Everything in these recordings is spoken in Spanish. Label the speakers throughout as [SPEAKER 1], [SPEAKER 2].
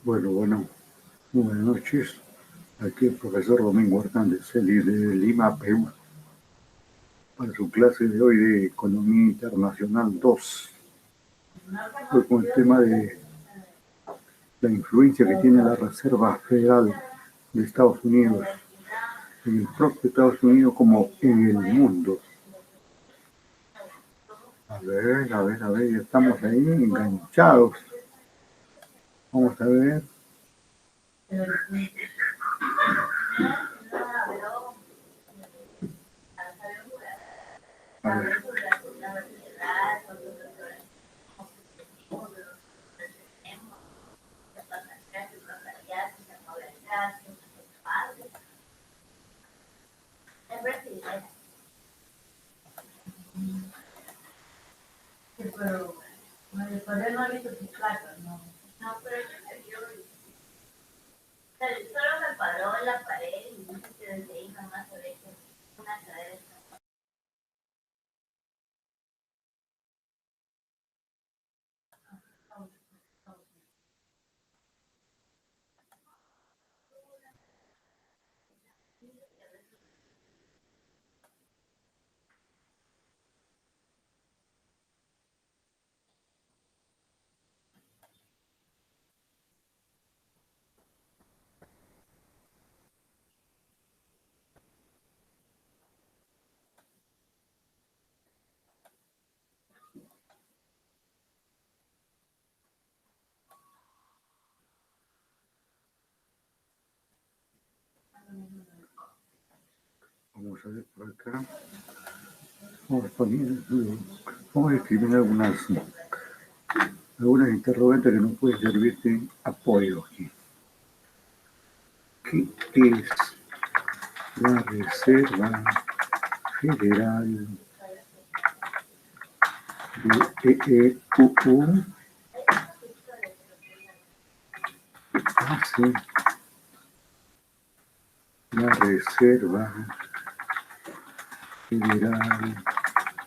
[SPEAKER 1] Bueno, muy buenas noches. Aquí el profesor Domingo Hernández, de Lima, Perú, para su clase de hoy de Economía Internacional 2. Hoy con el tema de la influencia que tiene la Reserva Federal de Estados Unidos, en el propio Estados Unidos como en el mundo. A ver, ya estamos ahí enganchados. Vamos a ver. A ver.
[SPEAKER 2] Pero después no ha visto tus platos, ¿no? No, pero yo me vio. Solo me paró en la pared y dice que desde ahí jamás se ve que una cadera.
[SPEAKER 1] Vamos a ver por acá. Vamos a escribir algunas interrogantes que nos pueden servir de apoyo aquí. ¿Qué es la Reserva Federal de EEUU? ¿Qué hace la Reserva Federal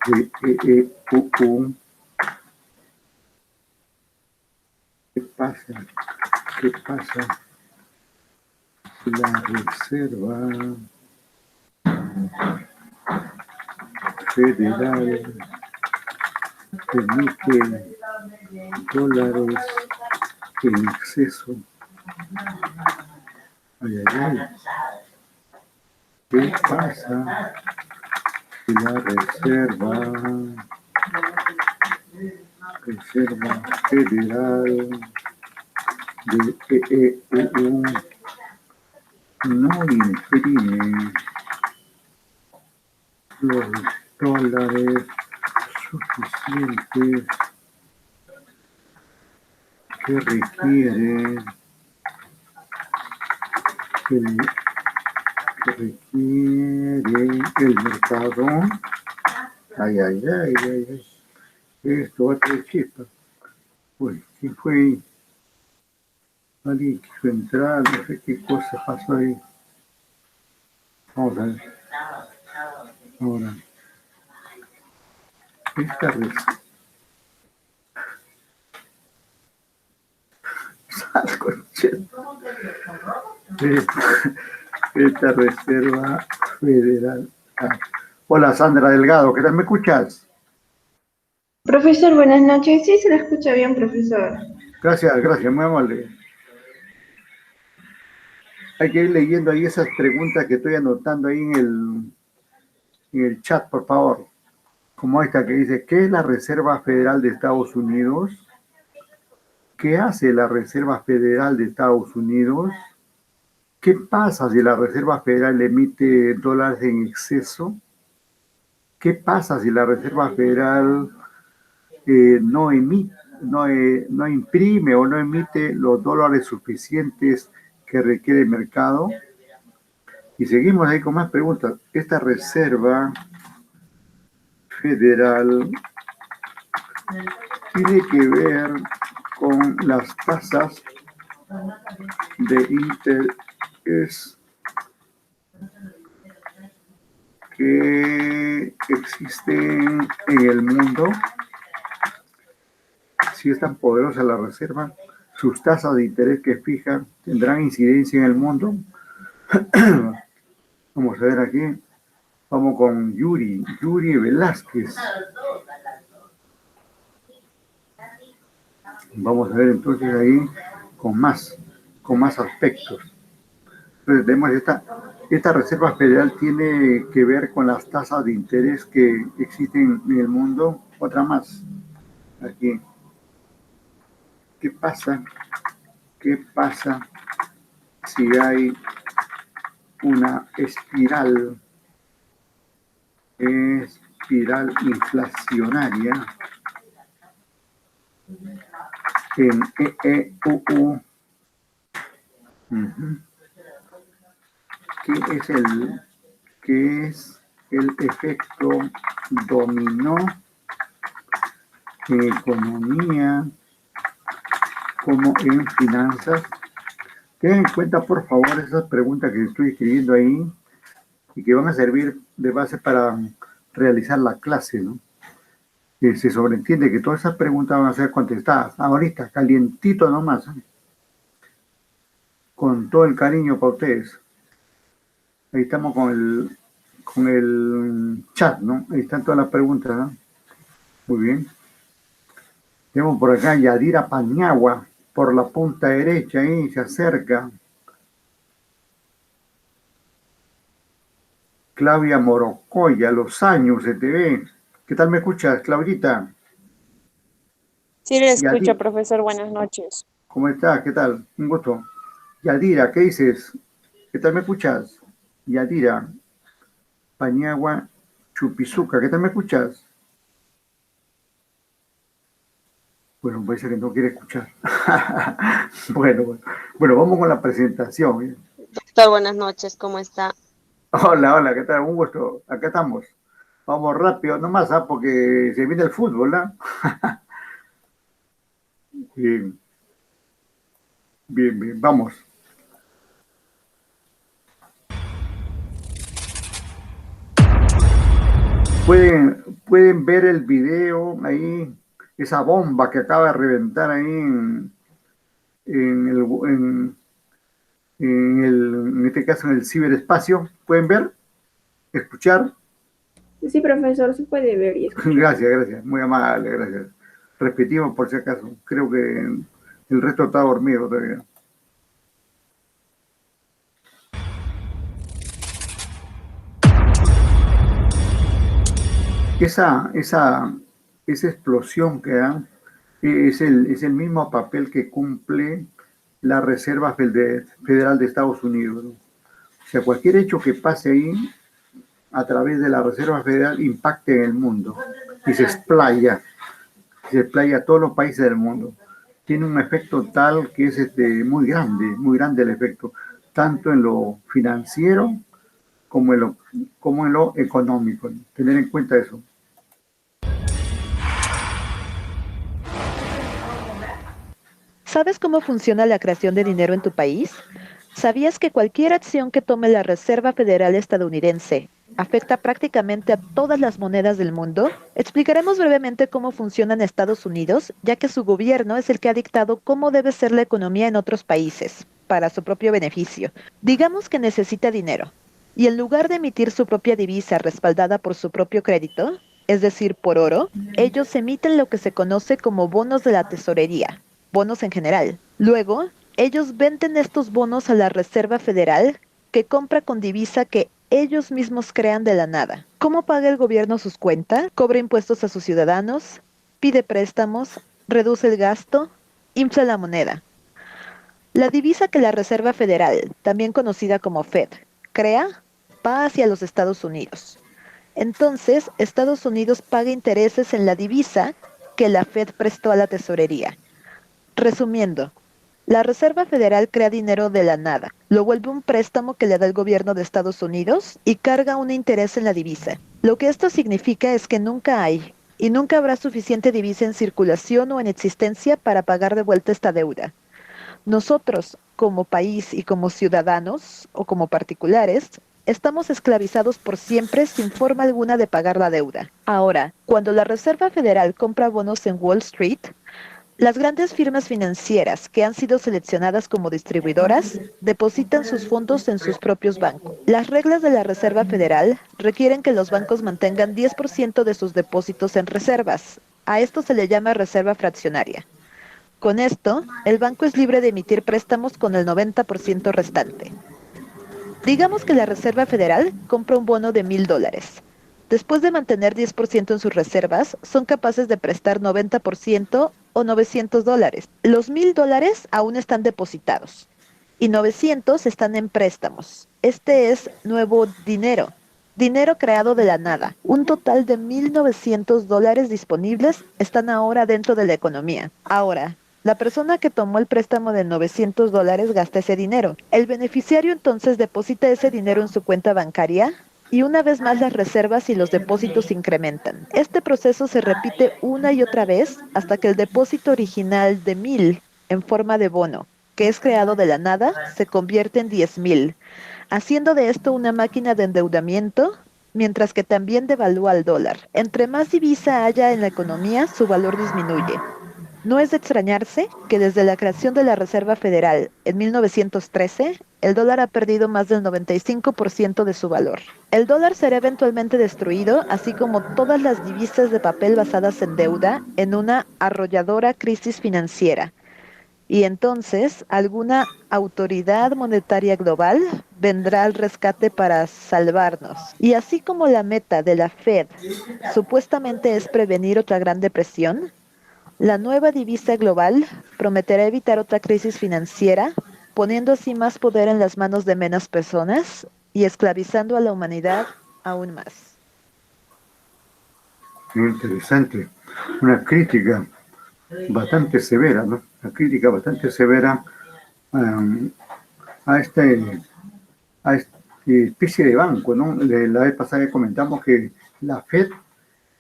[SPEAKER 1] de EEUU? ¿Qué pasa? ¿Qué pasa si la Reserva Federal emite dólares en exceso? Ay, ay, ay. ¿Qué pasa si la Reserva Federal de EEUU no imprime los dólares suficientes que requiere el mercado? Ay. Esto va a traer chispa. Pues, ¿quién fue? Alguien quiso entrar, no sé qué cosa pasó ahí. Vamos a ver. Ahora, esta Reserva Federal. Hola, Sandra Delgado, ¿qué tal? ¿Me escuchas?
[SPEAKER 3] Profesor, buenas noches. Sí, se la escucha bien, profesor.
[SPEAKER 1] Gracias, muy amable. Hay que ir leyendo ahí esas preguntas que estoy anotando ahí en el chat, por favor. Como esta que dice, ¿qué es la Reserva Federal de Estados Unidos? ¿Qué hace la Reserva Federal de Estados Unidos? ¿Qué pasa si la Reserva Federal emite dólares en exceso? ¿Qué pasa si la Reserva Federal no imprime o no emite los dólares suficientes que requiere el mercado? Y seguimos ahí con más preguntas. Esta Reserva Federal tiene que ver con las tasas de interés que existen en el mundo. Si es tan poderosa la reserva, sus tasas de interés que fijan tendrán incidencia en el mundo. Vamos a ver aquí. Vamos con Yuri Velázquez. Vamos a ver entonces ahí con más aspectos. Entonces tenemos esta Reserva Federal tiene que ver con las tasas de interés que existen en el mundo. Otra más. Aquí. ¿Qué pasa? ¿Qué pasa si hay una espiral inflacionaria en EEUU? ¿Qué es el efecto dominó en economía como en finanzas? Tengan en cuenta, por favor, esas preguntas que estoy escribiendo ahí y que van a servir de base para realizar la clase, ¿no? Se sobreentiende que todas esas preguntas van a ser contestadas ahorita, calientito nomás, ¿eh? Con todo el cariño para ustedes. Ahí estamos con el chat, ¿no? Ahí están todas las preguntas, ¿no? Muy bien. Tenemos por acá Yadira Paniagua, por la punta derecha, ahí se acerca. Claudia Morocoya, Los Años, se te ve. ¿Qué tal me escuchas, Claudita?
[SPEAKER 4] Sí, le escucho,
[SPEAKER 1] Yadira,
[SPEAKER 4] profesor. Buenas noches.
[SPEAKER 1] ¿cómo estás? ¿Qué tal? Un gusto. Yadira, ¿qué dices? ¿Qué tal me escuchas? Yadira Paniagua Chupizuca, ¿qué tal me escuchas? Bueno, parece que no quiere escuchar. Bueno, vamos con la presentación.
[SPEAKER 4] Doctor, buenas noches. ¿Cómo está?
[SPEAKER 1] Hola, ¿qué tal? Un gusto. Acá estamos. Vamos rápido nomás, ¿ah? Porque se viene el fútbol, ¿ah? Bien, vamos. Pueden ver el video ahí, esa bomba que acaba de reventar ahí en este caso en el ciberespacio. ¿Pueden ver? ¿Escuchar?
[SPEAKER 3] Sí, profesor, se puede ver y escuchar.
[SPEAKER 1] Gracias, muy amable, gracias. Repetimos por si acaso, creo que el resto está dormido todavía. Esa explosión que da es el mismo papel que cumple la Reserva Federal de Estados Unidos, ¿no? O sea, cualquier hecho que pase ahí a través de la Reserva Federal impacta en el mundo y se explaya a todos los países del mundo. Tiene un efecto tal que es muy grande el efecto, tanto en lo financiero como en lo económico. Tener en cuenta eso.
[SPEAKER 5] ¿Sabes cómo funciona la creación de dinero en tu país? ¿Sabías que cualquier acción que tome la Reserva Federal estadounidense afecta prácticamente a todas las monedas del mundo? Explicaremos brevemente cómo funciona en Estados Unidos, ya que su gobierno es el que ha dictado cómo debe ser la economía en otros países, para su propio beneficio. Digamos que necesita dinero, y en lugar de emitir su propia divisa respaldada por su propio crédito, es decir, por oro, ellos emiten lo que se conoce como bonos de la tesorería, bonos en general. Luego, ellos venden estos bonos a la Reserva Federal, que compra con divisa que ellos mismos crean de la nada. ¿Cómo paga el gobierno sus cuentas? Cobra impuestos a sus ciudadanos, pide préstamos, reduce el gasto, infla la moneda. La divisa que la Reserva Federal, también conocida como Fed, crea, va hacia los Estados Unidos. Entonces, Estados Unidos paga intereses en la divisa que la Fed prestó a la tesorería. Resumiendo, la Reserva Federal crea dinero de la nada, lo vuelve un préstamo que le da el gobierno de Estados Unidos y carga un interés en la divisa. Lo que esto significa es que nunca hay y nunca habrá suficiente divisa en circulación o en existencia para pagar de vuelta esta deuda. Nosotros, como país y como ciudadanos o como particulares, estamos esclavizados por siempre sin forma alguna de pagar la deuda. Ahora, cuando la Reserva Federal compra bonos en Wall Street, Las grandes firmas financieras que han sido seleccionadas como distribuidoras depositan sus fondos en sus propios bancos. Las reglas de la Reserva Federal requieren que los bancos mantengan 10% de sus depósitos en reservas. A esto se le llama reserva fraccionaria. Con esto, el banco es libre de emitir préstamos con el 90% restante. Digamos que la Reserva Federal compra un bono de $1,000. Después de mantener 10% en sus reservas, son capaces de prestar 90% o $900. Los $1,000 aún están depositados y 900 están en préstamos. Este es nuevo dinero, dinero creado de la nada. Un total de $1,900 disponibles están ahora dentro de la economía. Ahora, la persona que tomó el préstamo de $900 gasta ese dinero. El beneficiario entonces deposita ese dinero en su cuenta bancaria y una vez más las reservas y los depósitos se incrementan. Este proceso se repite una y otra vez hasta que el depósito original de 1,000 en forma de bono, que es creado de la nada, se convierte en 10,000, haciendo de esto una máquina de endeudamiento, mientras que también devalúa al dólar. Entre más divisa haya en la economía, su valor disminuye. No es de extrañarse que desde la creación de la Reserva Federal en 1913, el dólar ha perdido más del 95% de su valor. El dólar será eventualmente destruido, así como todas las divisas de papel basadas en deuda, en una arrolladora crisis financiera. Y entonces, alguna autoridad monetaria global vendrá al rescate para salvarnos. Y así como la meta de la Fed supuestamente es prevenir otra gran depresión, la nueva divisa global prometerá evitar otra crisis financiera, poniendo así más poder en las manos de menos personas y esclavizando a la humanidad aún más.
[SPEAKER 1] Muy interesante. Una crítica bastante severa, ¿no? Una crítica bastante severa um, a esta especie de banco, ¿no? La vez pasada comentamos que la Fed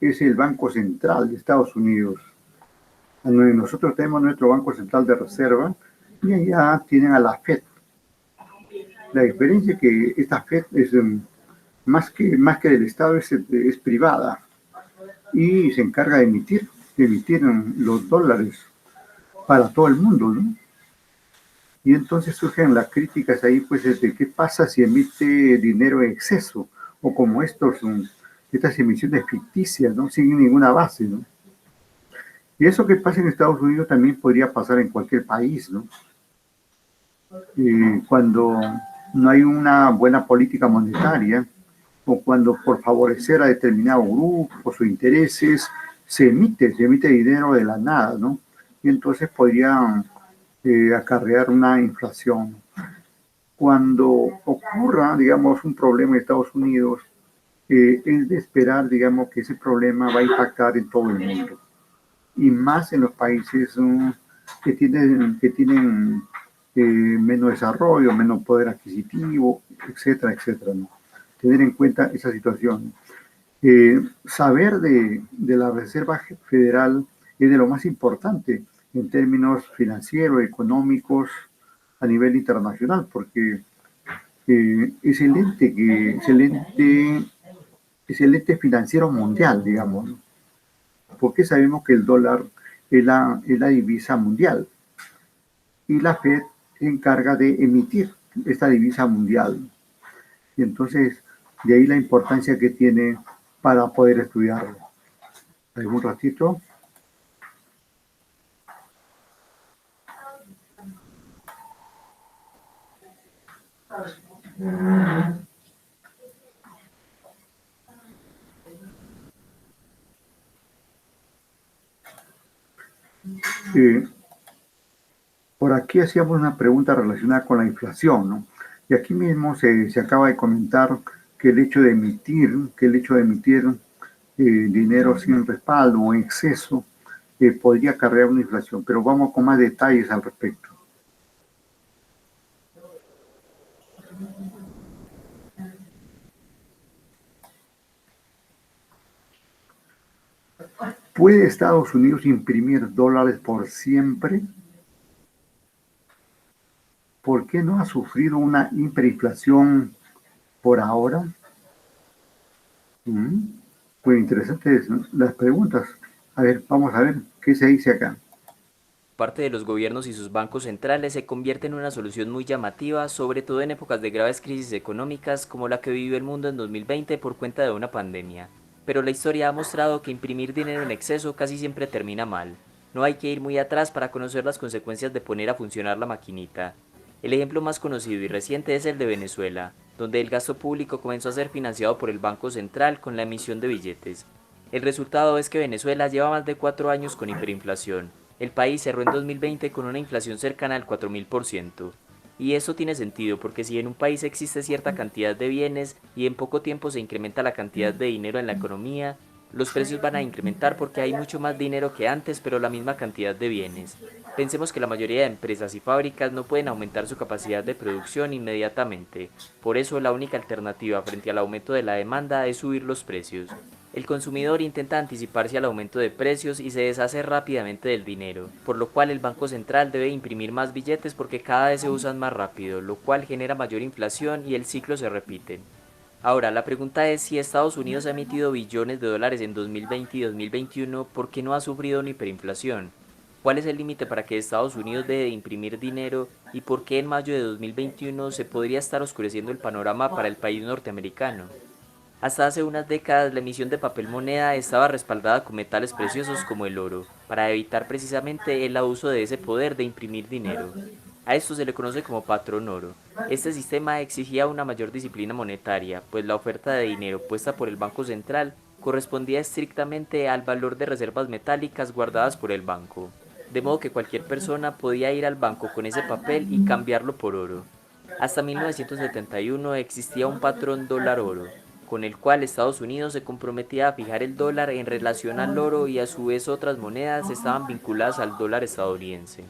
[SPEAKER 1] es el banco central de Estados Unidos. Nosotros tenemos nuestro Banco Central de Reserva y allá tienen a la Fed. La diferencia es que esta Fed es más que del Estado, es privada y se encarga de emitir los dólares para todo el mundo, ¿no? Y entonces surgen las críticas ahí, pues, de qué pasa si emite dinero en exceso o como estas emisiones ficticias, ¿no? Sin ninguna base, ¿no? Y eso que pasa en Estados Unidos también podría pasar en cualquier país, ¿no? Cuando no hay una buena política monetaria o cuando por favorecer a determinados grupos o intereses se emite dinero de la nada, ¿no? Y entonces podría acarrear una inflación. Cuando ocurra, digamos, un problema en Estados Unidos, es de esperar, digamos, que ese problema va a impactar en todo el mundo y más en los países que tienen menos desarrollo, menos poder adquisitivo, etcétera, etcétera, ¿no? Tener en cuenta esa situación. Saber de la Reserva Federal es de lo más importante en términos financieros, económicos, a nivel internacional, porque es el ente financiero mundial, digamos, ¿no? Porque sabemos que el dólar es la divisa mundial y la Fed se encarga de emitir esta divisa mundial. Y entonces, de ahí la importancia que tiene para poder estudiarlo. ¿Algún ratito? Por aquí hacíamos una pregunta relacionada con la inflación, ¿no? Y aquí mismo se acaba de comentar que el hecho de emitir dinero sin respaldo o en exceso podría acarrear una inflación, pero vamos con más detalles al respecto. ¿Puede Estados Unidos imprimir dólares por siempre? ¿Por qué no ha sufrido una hiperinflación por ahora? Pues interesantes, ¿no?, las preguntas. A ver, vamos a ver qué se dice acá.
[SPEAKER 6] parte de los gobiernos y sus bancos centrales se convierte en una solución muy llamativa, sobre todo en épocas de graves crisis económicas como la que vivió el mundo en 2020 por cuenta de una pandemia. Pero la historia ha mostrado que imprimir dinero en exceso casi siempre termina mal. No hay que ir muy atrás para conocer las consecuencias de poner a funcionar la maquinita. El ejemplo más conocido y reciente es el de Venezuela, donde el gasto público comenzó a ser financiado por el Banco Central con la emisión de billetes. El resultado es que Venezuela lleva más de 4 años con hiperinflación. El país cerró en 2020 con una inflación cercana al 4000%. Y eso tiene sentido porque si en un país existe cierta cantidad de bienes y en poco tiempo se incrementa la cantidad de dinero en la economía, los precios van a incrementar porque hay mucho más dinero que antes pero la misma cantidad de bienes. Pensemos que la mayoría de empresas y fábricas no pueden aumentar su capacidad de producción inmediatamente. Por eso la única alternativa frente al aumento de la demanda es subir los precios. El consumidor intenta anticiparse al aumento de precios y se deshace rápidamente del dinero, por lo cual el Banco Central debe imprimir más billetes porque cada vez se usan más rápido, lo cual genera mayor inflación y el ciclo se repite. Ahora, la pregunta es si Estados Unidos ha emitido billones de dólares en 2020 y 2021, ¿por qué no ha sufrido una hiperinflación? ¿Cuál es el límite para que Estados Unidos deje de imprimir dinero y por qué en mayo de 2021 se podría estar oscureciendo el panorama para el país norteamericano? Hasta hace unas décadas la emisión de papel moneda estaba respaldada con metales preciosos como el oro, para evitar precisamente el abuso de ese poder de imprimir dinero. A esto se le conoce como patrón oro. Este sistema exigía una mayor disciplina monetaria, pues la oferta de dinero puesta por el Banco Central correspondía estrictamente al valor de reservas metálicas guardadas por el banco. De modo que cualquier persona podía ir al banco con ese papel y cambiarlo por oro. Hasta 1971 existía un patrón dólar-oro, con el cual Estados Unidos se comprometía a fijar el dólar en relación al oro y a su vez otras monedas estaban vinculadas al dólar estadounidense.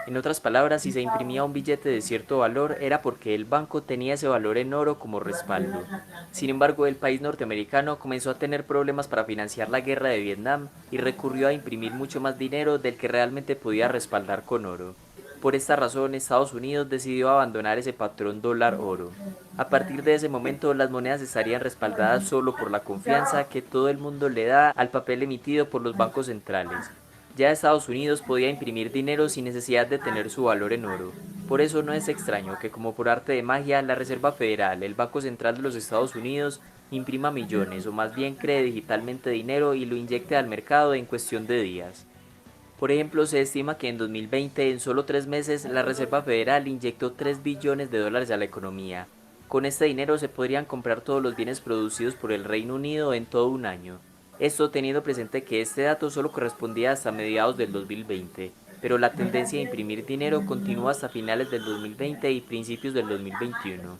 [SPEAKER 6] En otras palabras, si se imprimía un billete de cierto valor era porque el banco tenía ese valor en oro como respaldo. Sin embargo, el país norteamericano comenzó a tener problemas para financiar la guerra de Vietnam y recurrió a imprimir mucho más dinero del que realmente podía respaldar con oro. Por esta razón, Estados Unidos decidió abandonar ese patrón dólar-oro. A partir de ese momento, las monedas estarían respaldadas solo por la confianza que todo el mundo le da al papel emitido por los bancos centrales. Ya Estados Unidos podía imprimir dinero sin necesidad de tener su valor en oro. Por eso no es extraño que, como por arte de magia, la Reserva Federal, el Banco Central de los Estados Unidos, imprima millones o más bien cree digitalmente dinero y lo inyecte al mercado en cuestión de días. Por ejemplo, se estima que en 2020, en solo 3 meses, la Reserva Federal inyectó 3 billones de dólares a la economía. Con este dinero se podrían comprar todos los bienes producidos por el Reino Unido en todo un año. Esto teniendo presente que este dato solo correspondía hasta mediados del 2020, pero la tendencia a imprimir dinero continúa hasta finales del 2020 y principios del 2021.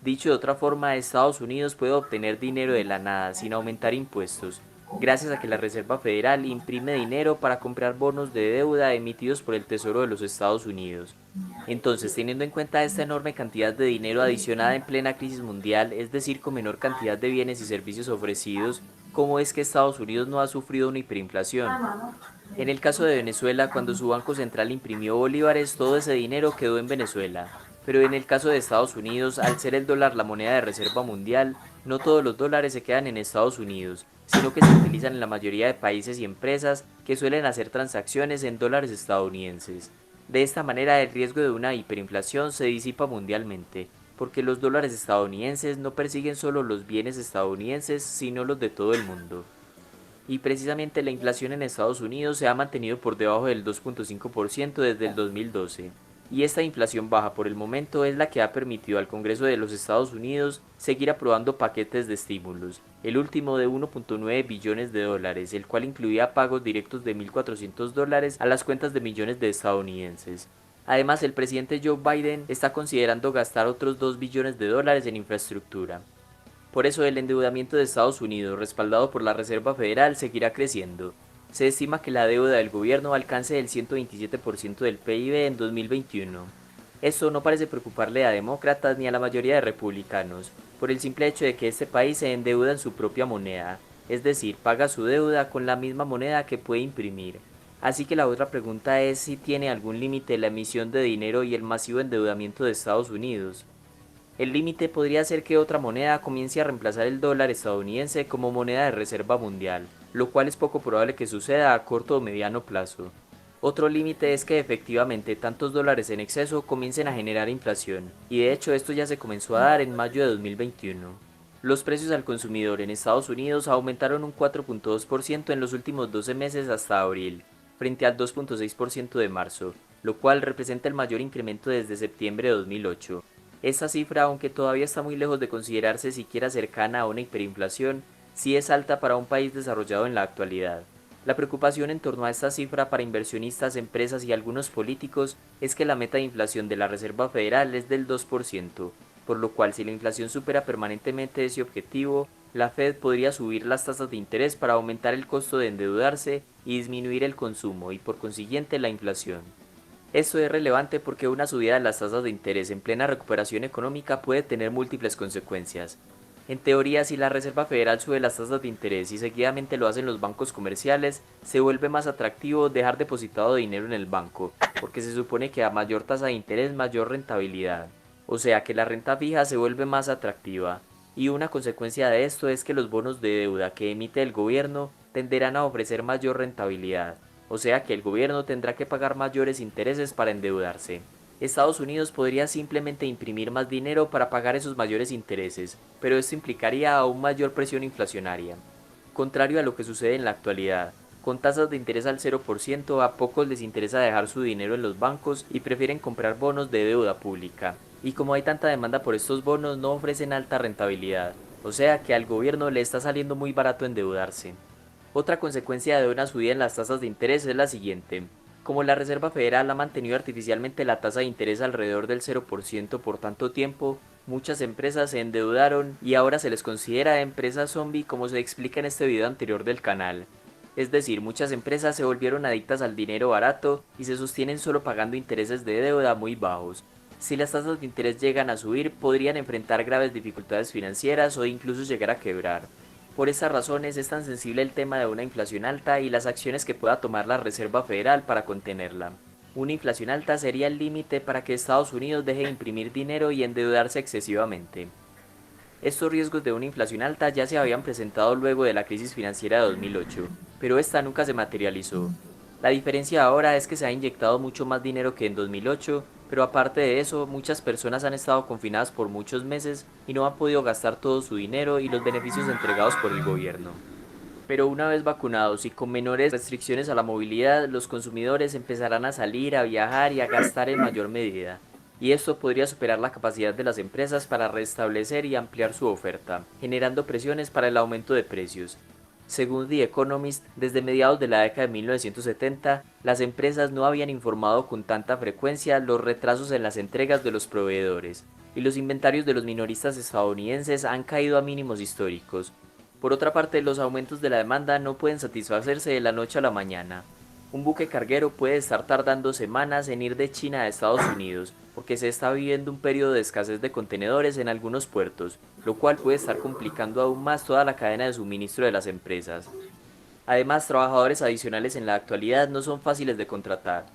[SPEAKER 6] Dicho de otra forma, Estados Unidos puede obtener dinero de la nada sin aumentar impuestos, gracias a que la Reserva Federal imprime dinero para comprar bonos de deuda emitidos por el Tesoro de los Estados Unidos. Entonces, teniendo en cuenta esta enorme cantidad de dinero adicionada en plena crisis mundial, es decir, con menor cantidad de bienes y servicios ofrecidos, ¿cómo es que Estados Unidos no ha sufrido una hiperinflación? En el caso de Venezuela, cuando su Banco Central imprimió bolívares, todo ese dinero quedó en Venezuela. Pero en el caso de Estados Unidos, al ser el dólar la moneda de reserva mundial, no todos los dólares se quedan en Estados Unidos, sino que se utilizan en la mayoría de países y empresas que suelen hacer transacciones en dólares estadounidenses. De esta manera, el riesgo de una hiperinflación se disipa mundialmente, porque los dólares estadounidenses no persiguen solo los bienes estadounidenses, sino los de todo el mundo. Y precisamente la inflación en Estados Unidos se ha mantenido por debajo del 2.5% desde el 2012. Y esta inflación baja por el momento es la que ha permitido al Congreso de los Estados Unidos seguir aprobando paquetes de estímulos, el último de 1.9 billones de dólares, el cual incluía pagos directos de $1.400 a las cuentas de millones de estadounidenses. Además, el presidente Joe Biden está considerando gastar otros 2 billones de dólares en infraestructura. Por eso el endeudamiento de Estados Unidos, respaldado por la Reserva Federal, seguirá creciendo. Se estima que la deuda del gobierno alcance el 127% del PIB en 2021. Esto no parece preocuparle a demócratas ni a la mayoría de republicanos, por el simple hecho de que este país se endeuda en su propia moneda, es decir, paga su deuda con la misma moneda que puede imprimir. Así que la otra pregunta es si tiene algún límite la emisión de dinero y el masivo endeudamiento de Estados Unidos. El límite podría ser que otra moneda comience a reemplazar el dólar estadounidense como moneda de reserva mundial, lo cual es poco probable que suceda a corto o mediano plazo. Otro límite es que efectivamente tantos dólares en exceso comiencen a generar inflación, y de hecho esto ya se comenzó a dar en mayo de 2021. Los precios al consumidor en Estados Unidos aumentaron un 4.2% en los últimos 12 meses hasta abril, frente al 2.6% de marzo, lo cual representa el mayor incremento desde septiembre de 2008. Esta cifra, aunque todavía está muy lejos de considerarse siquiera cercana a una hiperinflación, sí es alta para un país desarrollado en la actualidad. La preocupación en torno a esta cifra para inversionistas, empresas y algunos políticos es que la meta de inflación de la Reserva Federal es del 2%, por lo cual si la inflación supera permanentemente ese objetivo, la Fed podría subir las tasas de interés para aumentar el costo de endeudarse y disminuir el consumo y por consiguiente la inflación. Esto es relevante porque una subida de las tasas de interés en plena recuperación económica puede tener múltiples consecuencias. En teoría, si la Reserva Federal sube las tasas de interés y seguidamente lo hacen los bancos comerciales, se vuelve más atractivo dejar depositado dinero en el banco, porque se supone que a mayor tasa de interés, mayor rentabilidad. O sea que la renta fija se vuelve más atractiva. Y una consecuencia de esto es que los bonos de deuda que emite el gobierno tenderán a ofrecer mayor rentabilidad. O sea que el gobierno tendrá que pagar mayores intereses para endeudarse. Estados Unidos podría simplemente imprimir más dinero para pagar esos mayores intereses, pero esto implicaría aún mayor presión inflacionaria. Contrario a lo que sucede en la actualidad, con tasas de interés al 0%, a pocos les interesa dejar su dinero en los bancos y prefieren comprar bonos de deuda pública. Y como hay tanta demanda por estos bonos, no ofrecen alta rentabilidad, o sea que al gobierno le está saliendo muy barato endeudarse. Otra consecuencia de una subida en las tasas de interés es la siguiente. Como la Reserva Federal ha mantenido artificialmente la tasa de interés alrededor del 0% por tanto tiempo, muchas empresas se endeudaron y ahora se les considera empresas zombie como se explica en este video anterior del canal. Es decir, muchas empresas se volvieron adictas al dinero barato y se sostienen solo pagando intereses de deuda muy bajos. Si las tasas de interés llegan a subir, podrían enfrentar graves dificultades financieras o incluso llegar a quebrar. Por estas razones es tan sensible el tema de una inflación alta y las acciones que pueda tomar la Reserva Federal para contenerla. Una inflación alta sería el límite para que Estados Unidos deje de imprimir dinero y endeudarse excesivamente. Estos riesgos de una inflación alta ya se habían presentado luego de la crisis financiera de 2008, pero esta nunca se materializó. La diferencia ahora es que se ha inyectado mucho más dinero que en 2008, pero aparte de eso, muchas personas han estado confinadas por muchos meses y no han podido gastar todo su dinero y los beneficios entregados por el gobierno. Pero una vez vacunados y con menores restricciones a la movilidad, los consumidores empezarán a salir, a viajar y a gastar en mayor medida. Y esto podría superar la capacidad de las empresas para restablecer y ampliar su oferta, generando presiones para el aumento de precios. Según The Economist, desde mediados de la década de 1970, las empresas no habían informado con tanta frecuencia los retrasos en las entregas de los proveedores, y los inventarios de los minoristas estadounidenses han caído a mínimos históricos. Por otra parte, los aumentos de la demanda no pueden satisfacerse de la noche a la mañana. Un buque carguero puede estar tardando semanas en ir de China a Estados Unidos, porque se está viviendo un periodo de escasez de contenedores en algunos puertos, lo cual puede estar complicando aún más toda la cadena de suministro de las empresas. Además, trabajadores adicionales en la actualidad no son fáciles de contratar.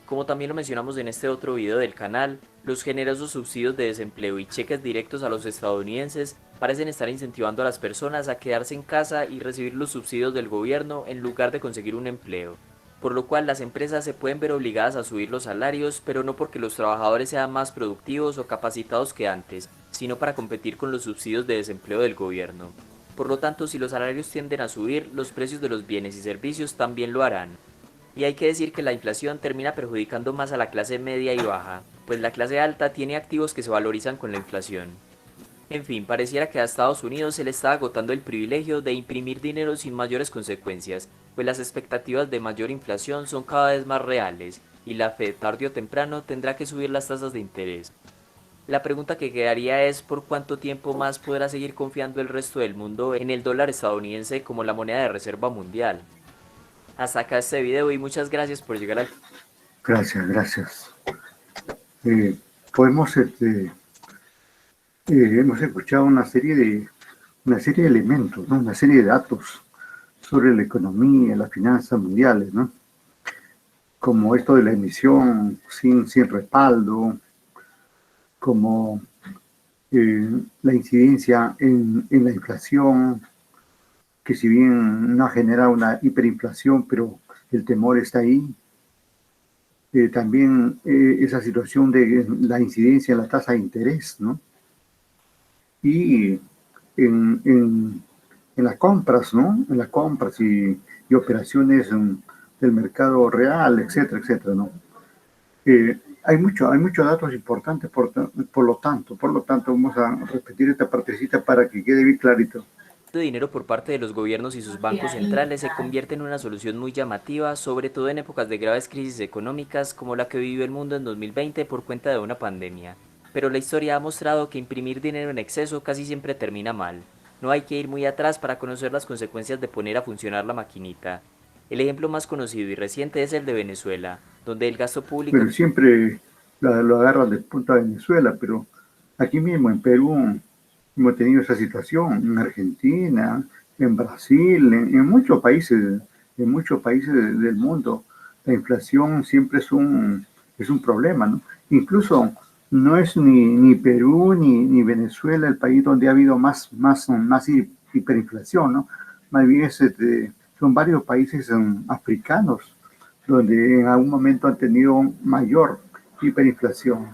[SPEAKER 6] Como también lo mencionamos en este otro video del canal, los generosos subsidios de desempleo y cheques directos a los estadounidenses parecen estar incentivando a las personas a quedarse en casa y recibir los subsidios del gobierno en lugar de conseguir un empleo, por lo cual las empresas se pueden ver obligadas a subir los salarios, pero no porque los trabajadores sean más productivos o capacitados que antes, sino para competir con los subsidios de desempleo del gobierno. Por lo tanto, si los salarios tienden a subir, los precios de los bienes y servicios también lo harán. Y hay que decir que la inflación termina perjudicando más a la clase media y baja, pues la clase alta tiene activos que se valorizan con la inflación. En fin, pareciera que a Estados Unidos se le está agotando el privilegio de imprimir dinero sin mayores consecuencias, pues las expectativas de mayor inflación son cada vez más reales, y la Fed tarde o temprano tendrá que subir las tasas de interés. La pregunta que quedaría es por cuánto tiempo más podrá seguir confiando el resto del mundo en el dólar estadounidense como la moneda de reserva mundial. Hasta acá este video y muchas gracias por llegar al...
[SPEAKER 1] Gracias. Podemos, hemos escuchado una serie de elementos, ¿no? Una serie de datos sobre la economía, las finanzas mundiales, ¿no? Como esto de la emisión sin respaldo, como la incidencia en la inflación, que si bien no ha generado una hiperinflación, pero el temor está ahí, También esa situación de la incidencia en la tasa de interés, ¿no? Y en las compras, ¿no? En las compras y operaciones del mercado real, etcétera, etcétera, ¿no? Hay muchos datos importantes, por lo tanto, vamos a repetir esta partecita para que quede bien clarito.
[SPEAKER 6] De dinero por parte de los gobiernos y sus bancos centrales se convierte en una solución muy llamativa, sobre todo en épocas de graves crisis económicas como la que vivió el mundo en 2020 por cuenta de una pandemia. Pero la historia ha mostrado que imprimir dinero en exceso casi siempre termina mal. No hay que ir muy atrás para conocer las consecuencias de poner a funcionar la maquinita. El ejemplo más conocido y reciente es el de Venezuela, donde el gasto público...
[SPEAKER 1] Pero siempre lo agarran de punta a Venezuela, pero aquí mismo en Perú hemos tenido esa situación, en Argentina, en Brasil, en muchos países del mundo. La inflación siempre es un problema, ¿no? Incluso no es ni Perú ni Venezuela el país donde ha habido más hiperinflación, ¿no? Más bien son varios países africanos donde en algún momento han tenido mayor hiperinflación.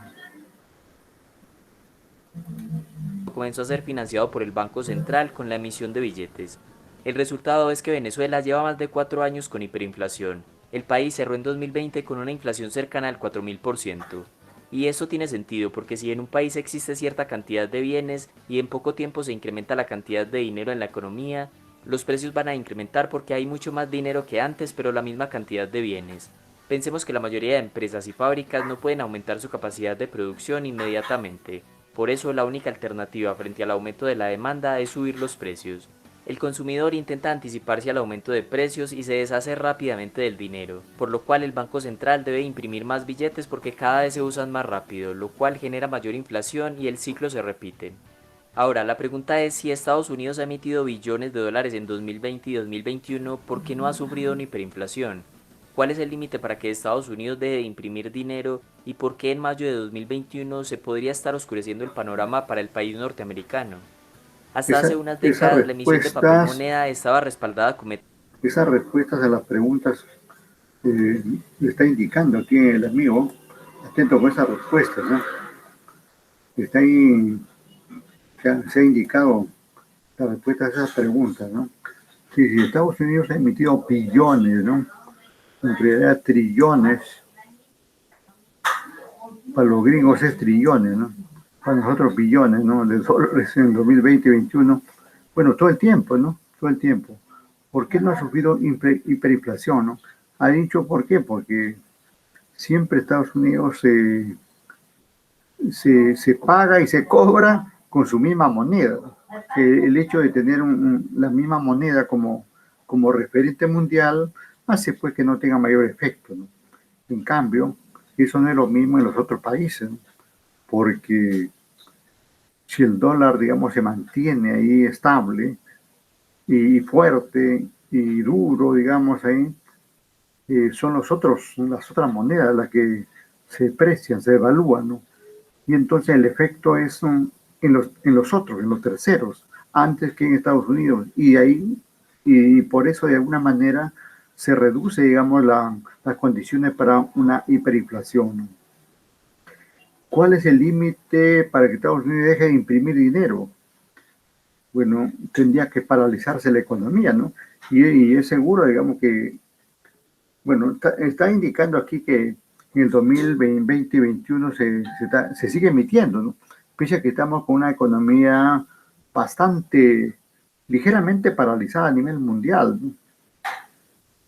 [SPEAKER 6] comenzó a ser financiado por el Banco Central con la emisión de billetes. El resultado es que Venezuela lleva más de 4 años con hiperinflación. El país cerró en 2020 con una inflación cercana al 4000%. Y eso tiene sentido porque si en un país existe cierta cantidad de bienes y en poco tiempo se incrementa la cantidad de dinero en la economía, los precios van a incrementar porque hay mucho más dinero que antes pero la misma cantidad de bienes. Pensemos que la mayoría de empresas y fábricas no pueden aumentar su capacidad de producción inmediatamente. Por eso la única alternativa frente al aumento de la demanda es subir los precios. El consumidor intenta anticiparse al aumento de precios y se deshace rápidamente del dinero, por lo cual el Banco Central debe imprimir más billetes porque cada vez se usan más rápido, lo cual genera mayor inflación y el ciclo se repite. Ahora, la pregunta es si Estados Unidos ha emitido billones de dólares en 2020 y 2021, ¿por qué no ha sufrido una hiperinflación? ¿Cuál es el límite para que Estados Unidos deje de imprimir dinero y por qué en mayo de 2021 se podría estar oscureciendo el panorama para el país norteamericano? Hasta hace unas décadas la emisión de papel moneda estaba respaldada con...
[SPEAKER 1] Esas respuestas a las preguntas le está indicando aquí el amigo, atento con esas respuestas, ¿no? Está ahí, se ha indicado la respuesta a esas preguntas, ¿no? Si Estados Unidos ha emitido billones, ¿no? En realidad trillones, para los gringos es trillones, ¿no? Para nosotros billones, ¿no? De dólares en 2020 y 2021. Bueno, todo el tiempo, ¿no? Todo el tiempo. ¿Por qué no ha sufrido hiperinflación, no? Ha dicho por qué, porque siempre Estados Unidos se paga y se cobra con su misma moneda. El hecho de tener la misma moneda como referente mundial hace pues que no tenga mayor efecto, ¿no? En cambio, eso no es lo mismo en los otros países, ¿no? Porque si el dólar, digamos, se mantiene ahí estable y fuerte y duro, digamos, ahí, son las otras monedas las que se deprecian, se devalúan, ¿no? Y entonces el efecto es en los terceros, antes que en Estados Unidos. Y por eso de alguna manera se reduce, digamos, las condiciones para una hiperinflación, ¿no? ¿Cuál es el límite para que Estados Unidos deje de imprimir dinero? Bueno, tendría que paralizarse la economía, ¿no? Y es seguro, digamos que, bueno, está indicando aquí que en el 2020 y 2021 se sigue emitiendo, ¿no? Pese a que estamos con una economía ligeramente paralizada a nivel mundial, ¿no?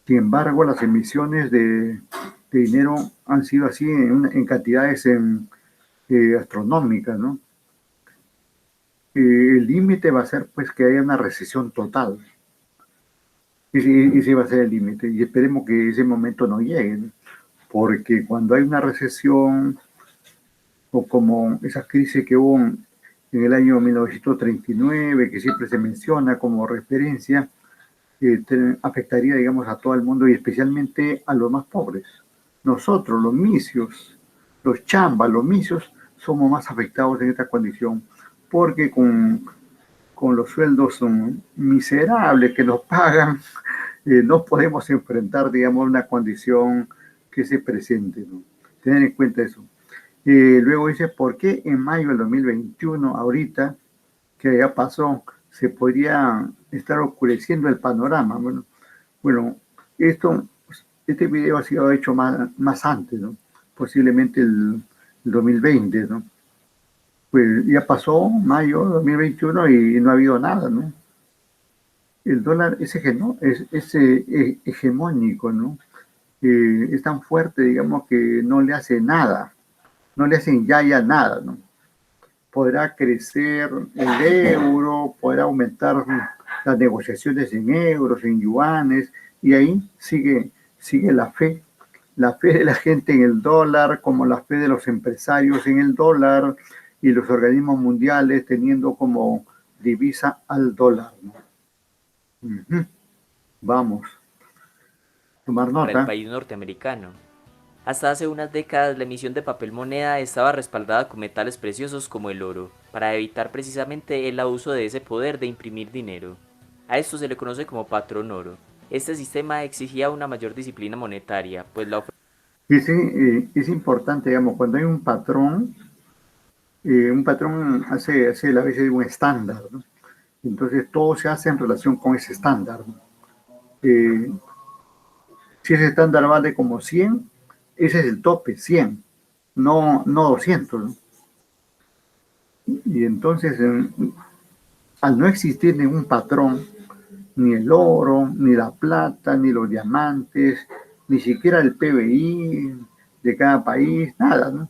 [SPEAKER 1] Sin embargo, las emisiones de dinero han sido así en cantidades astronómicas, ¿no? El límite va a ser pues que haya una recesión total. Ese va a ser el límite y esperemos que ese momento no llegue, ¿no? Porque cuando hay una recesión o como esa crisis que hubo en el año 1939, que siempre se menciona como referencia, afectaría, digamos, a todo el mundo y especialmente a los más pobres. Nosotros, los misios, los chambas, los misios, somos más afectados en esta condición porque con los sueldos miserables que nos pagan, no podemos enfrentar, digamos, una condición que se presente, ¿no? Tener en cuenta eso. Luego dice, ¿por qué en mayo del 2021, ahorita, que ya pasó, se podría estar oscureciendo el panorama? Bueno, este video ha sido hecho más antes, ¿no? Posiblemente el 2020, ¿no? Pues ya pasó mayo 2021 y no ha habido nada, ¿no? El dólar es hegemónico, ¿no? Es tan fuerte, digamos, que no le hace nada, no le hacen ya nada, ¿no? Podrá crecer el euro, podrá aumentar las negociaciones en euros, en yuanes, y ahí sigue la fe de la gente en el dólar, como la fe de los empresarios en el dólar y los organismos mundiales teniendo como divisa al dólar, ¿no? Ujú. Vamos, tomar
[SPEAKER 6] Para el
[SPEAKER 1] nota.
[SPEAKER 6] país norteamericano. Hasta hace unas décadas la emisión de papel moneda estaba respaldada con metales preciosos como el oro, para evitar precisamente el abuso de ese poder de imprimir dinero. A esto se le conoce como patrón oro. Este sistema exigía una mayor disciplina monetaria, pues la
[SPEAKER 1] Es importante, digamos, cuando hay un patrón hace a veces un estándar, ¿no? Entonces todo se hace en relación con ese estándar, ¿no? Eh, si ese estándar vale como 100, ese es el tope, 100, no 200, ¿no? Y entonces, al no existir ningún patrón, ni el oro, ni la plata, ni los diamantes, ni siquiera el PBI de cada país, nada, ¿no?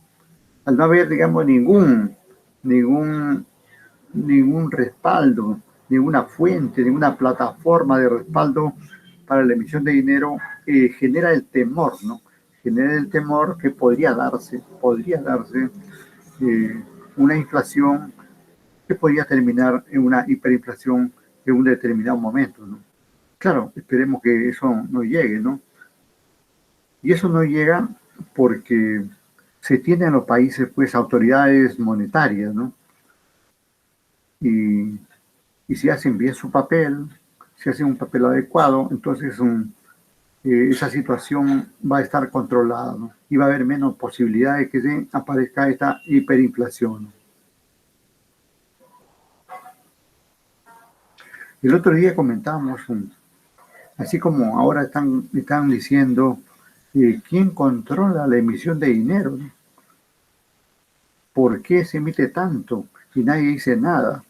[SPEAKER 1] Al no haber, digamos, ningún, ningún respaldo, ninguna fuente, ninguna plataforma de respaldo para la emisión de dinero, genera el temor, ¿no? Genera el temor que podría darse una inflación que podría terminar en una hiperinflación en un determinado momento, ¿no? Claro, esperemos que eso no llegue, ¿no? Y eso no llega porque se tienen en los países, pues, autoridades monetarias, ¿no? Y, y si hacen bien su papel, si hacen un papel adecuado, entonces esa situación va a estar controlada, ¿no? Y va a haber menos posibilidades de que aparezca esta hiperinflación, ¿no? El otro día comentábamos, así como ahora están diciendo, ¿quién controla la emisión de dinero, ¿no? ¿Por qué se emite tanto? Y nadie dice nada.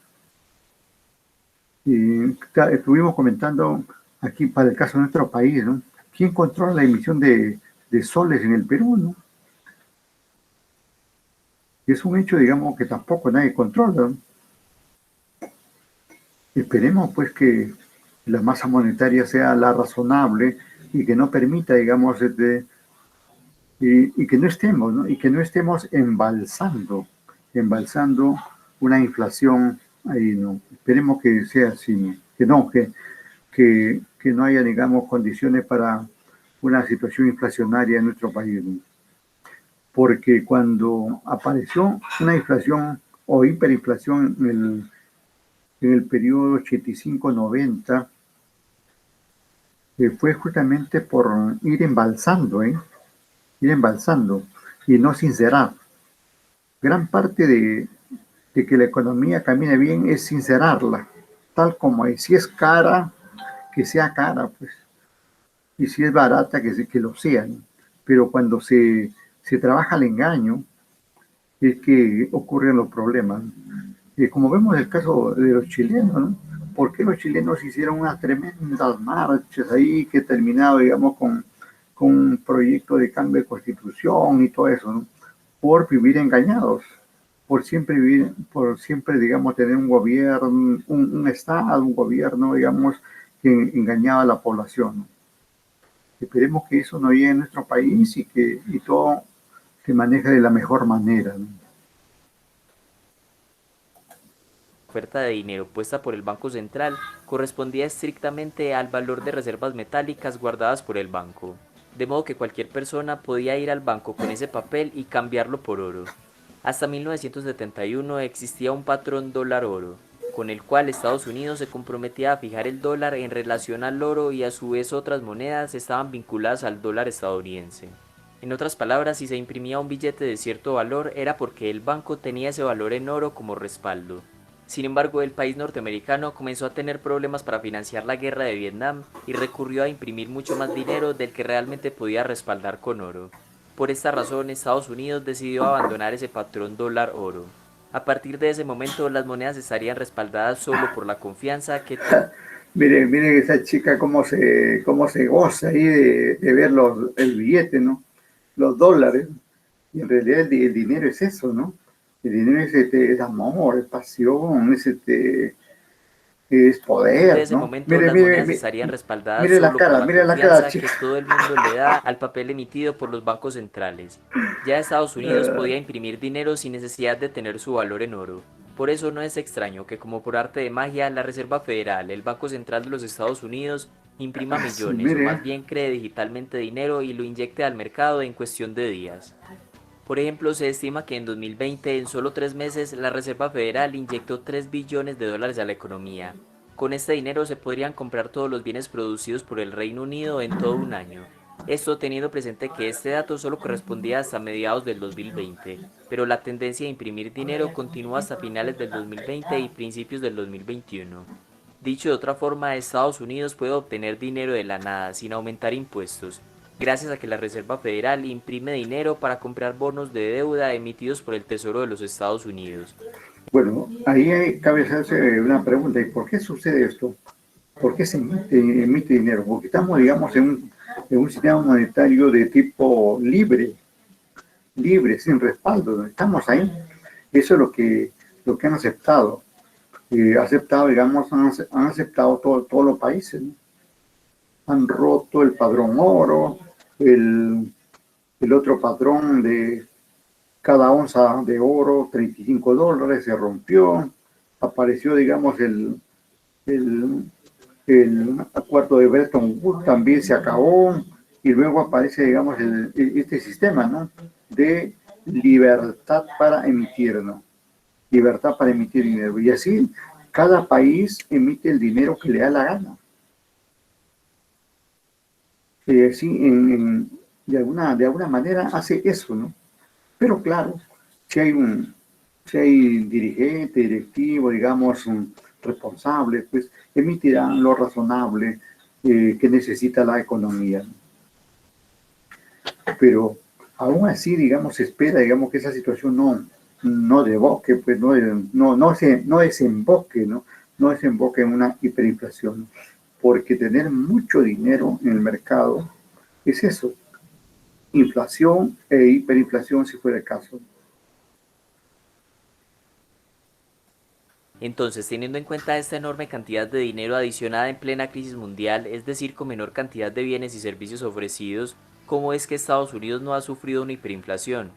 [SPEAKER 1] Estuvimos comentando aquí para el caso de nuestro país, ¿no? ¿Quién controla la emisión de soles en el Perú, ¿no? Es un hecho, digamos, que tampoco nadie controla, ¿no? Esperemos, pues, que la masa monetaria sea la razonable y que no permita, digamos, y que no estemos, ¿no? Y que no estemos embalsando una inflación ahí, ¿no? Esperemos que sea así, ¿no? Que no haya, digamos, condiciones para una situación inflacionaria en nuestro país, ¿no? Porque cuando apareció una inflación o hiperinflación en el periodo 85-90, fue justamente por ir embalsando, ir embalsando y no sincerar. Gran parte de que la economía camine bien es sincerarla, tal como es. Si es cara, que sea cara, pues. Y si es barata, que lo sea, ¿no? Pero cuando se trabaja al engaño, es que ocurren los problemas. Como vemos el caso de los chilenos, ¿no? ¿Por qué los chilenos hicieron unas tremendas marchas ahí que terminaron, digamos, con un proyecto de cambio de constitución y todo eso, ¿no? Por vivir engañados, por siempre, digamos, tener un gobierno, un Estado, un gobierno, digamos, que engañaba a la población, ¿no? Esperemos que eso no llegue a nuestro país y todo se maneje de la mejor manera, ¿no?
[SPEAKER 6] oferta de dinero puesta por el Banco Central correspondía estrictamente al valor de reservas metálicas guardadas por el banco, de modo que cualquier persona podía ir al banco con ese papel y cambiarlo por oro. Hasta 1971 existía un patrón dólar-oro, con el cual Estados Unidos se comprometía a fijar el dólar en relación al oro y a su vez otras monedas estaban vinculadas al dólar estadounidense. En otras palabras, si se imprimía un billete de cierto valor era porque el banco tenía ese valor en oro como respaldo. Sin embargo, el país norteamericano comenzó a tener problemas para financiar la guerra de Vietnam y recurrió a imprimir mucho más dinero del que realmente podía respaldar con oro. Por esta razón, Estados Unidos decidió abandonar ese patrón dólar-oro. A partir de ese momento, las monedas estarían respaldadas solo por la confianza que
[SPEAKER 1] Mire esa chica cómo se goza ahí de ver el billete, ¿no? Los dólares. Y en realidad el dinero es eso, ¿no? El dinero es amor, es pasión, es
[SPEAKER 6] de
[SPEAKER 1] poder,
[SPEAKER 6] ese
[SPEAKER 1] ¿no?
[SPEAKER 6] momento las monedas estarían respaldadas
[SPEAKER 1] Mire la
[SPEAKER 6] solo por
[SPEAKER 1] cara,
[SPEAKER 6] la
[SPEAKER 1] mire la cara,
[SPEAKER 6] confianza que
[SPEAKER 1] chica.
[SPEAKER 6] todo el mundo le da al papel emitido por los bancos centrales. Ya Estados Unidos podía imprimir dinero sin necesidad de tener su valor en oro. Por eso no es extraño que, como por arte de magia, la Reserva Federal, el Banco Central de los Estados Unidos, imprima millones o más
[SPEAKER 1] Mire,
[SPEAKER 6] bien cree digitalmente dinero y lo inyecte al mercado en cuestión de días. Por ejemplo, se estima que en 2020, en solo 3 meses, la Reserva Federal inyectó 3 billones de dólares a la economía. Con este dinero se podrían comprar todos los bienes producidos por el Reino Unido en todo un año. Esto teniendo presente que este dato solo correspondía hasta mediados del 2020, pero la tendencia a imprimir dinero continúa hasta finales del 2020 y principios del 2021. Dicho de otra forma, Estados Unidos puede obtener dinero de la nada sin aumentar impuestos, gracias a que la Reserva Federal imprime dinero para comprar bonos de deuda emitidos por el Tesoro de los Estados Unidos.
[SPEAKER 1] bueno, cabe hacerse una pregunta, ¿y por qué sucede esto? ¿Por qué se emite dinero? Porque estamos, digamos, en un sistema monetario de tipo libre, sin respaldo, ¿no? Estamos ahí. Eso es lo que han aceptado. Digamos, han aceptado todos los países, ¿no? Han roto el padrón oro, el otro patrón de cada onza de oro, $35, se rompió, apareció, digamos, el acuerdo de Bretton Woods también se acabó, y luego aparece, digamos, este sistema, ¿no? De libertad para emitir, ¿no? Libertad para emitir dinero. Y así, cada país emite el dinero que le da la gana. Sí, de alguna manera hace eso, ¿no? Pero claro, si hay dirigente, directivo, digamos, responsable, pues emitirán lo razonable que necesita la economía. Pero aún así, digamos, se espera, digamos, que esa situación no desemboque, pues no desemboque, ¿no? No desemboque en una hiperinflación. Porque tener mucho dinero en el mercado es eso, inflación e hiperinflación si fuera el caso.
[SPEAKER 6] Entonces, teniendo en cuenta esta enorme cantidad de dinero adicionada en plena crisis mundial, es decir, con menor cantidad de bienes y servicios ofrecidos, ¿cómo es que Estados Unidos no ha sufrido una hiperinflación?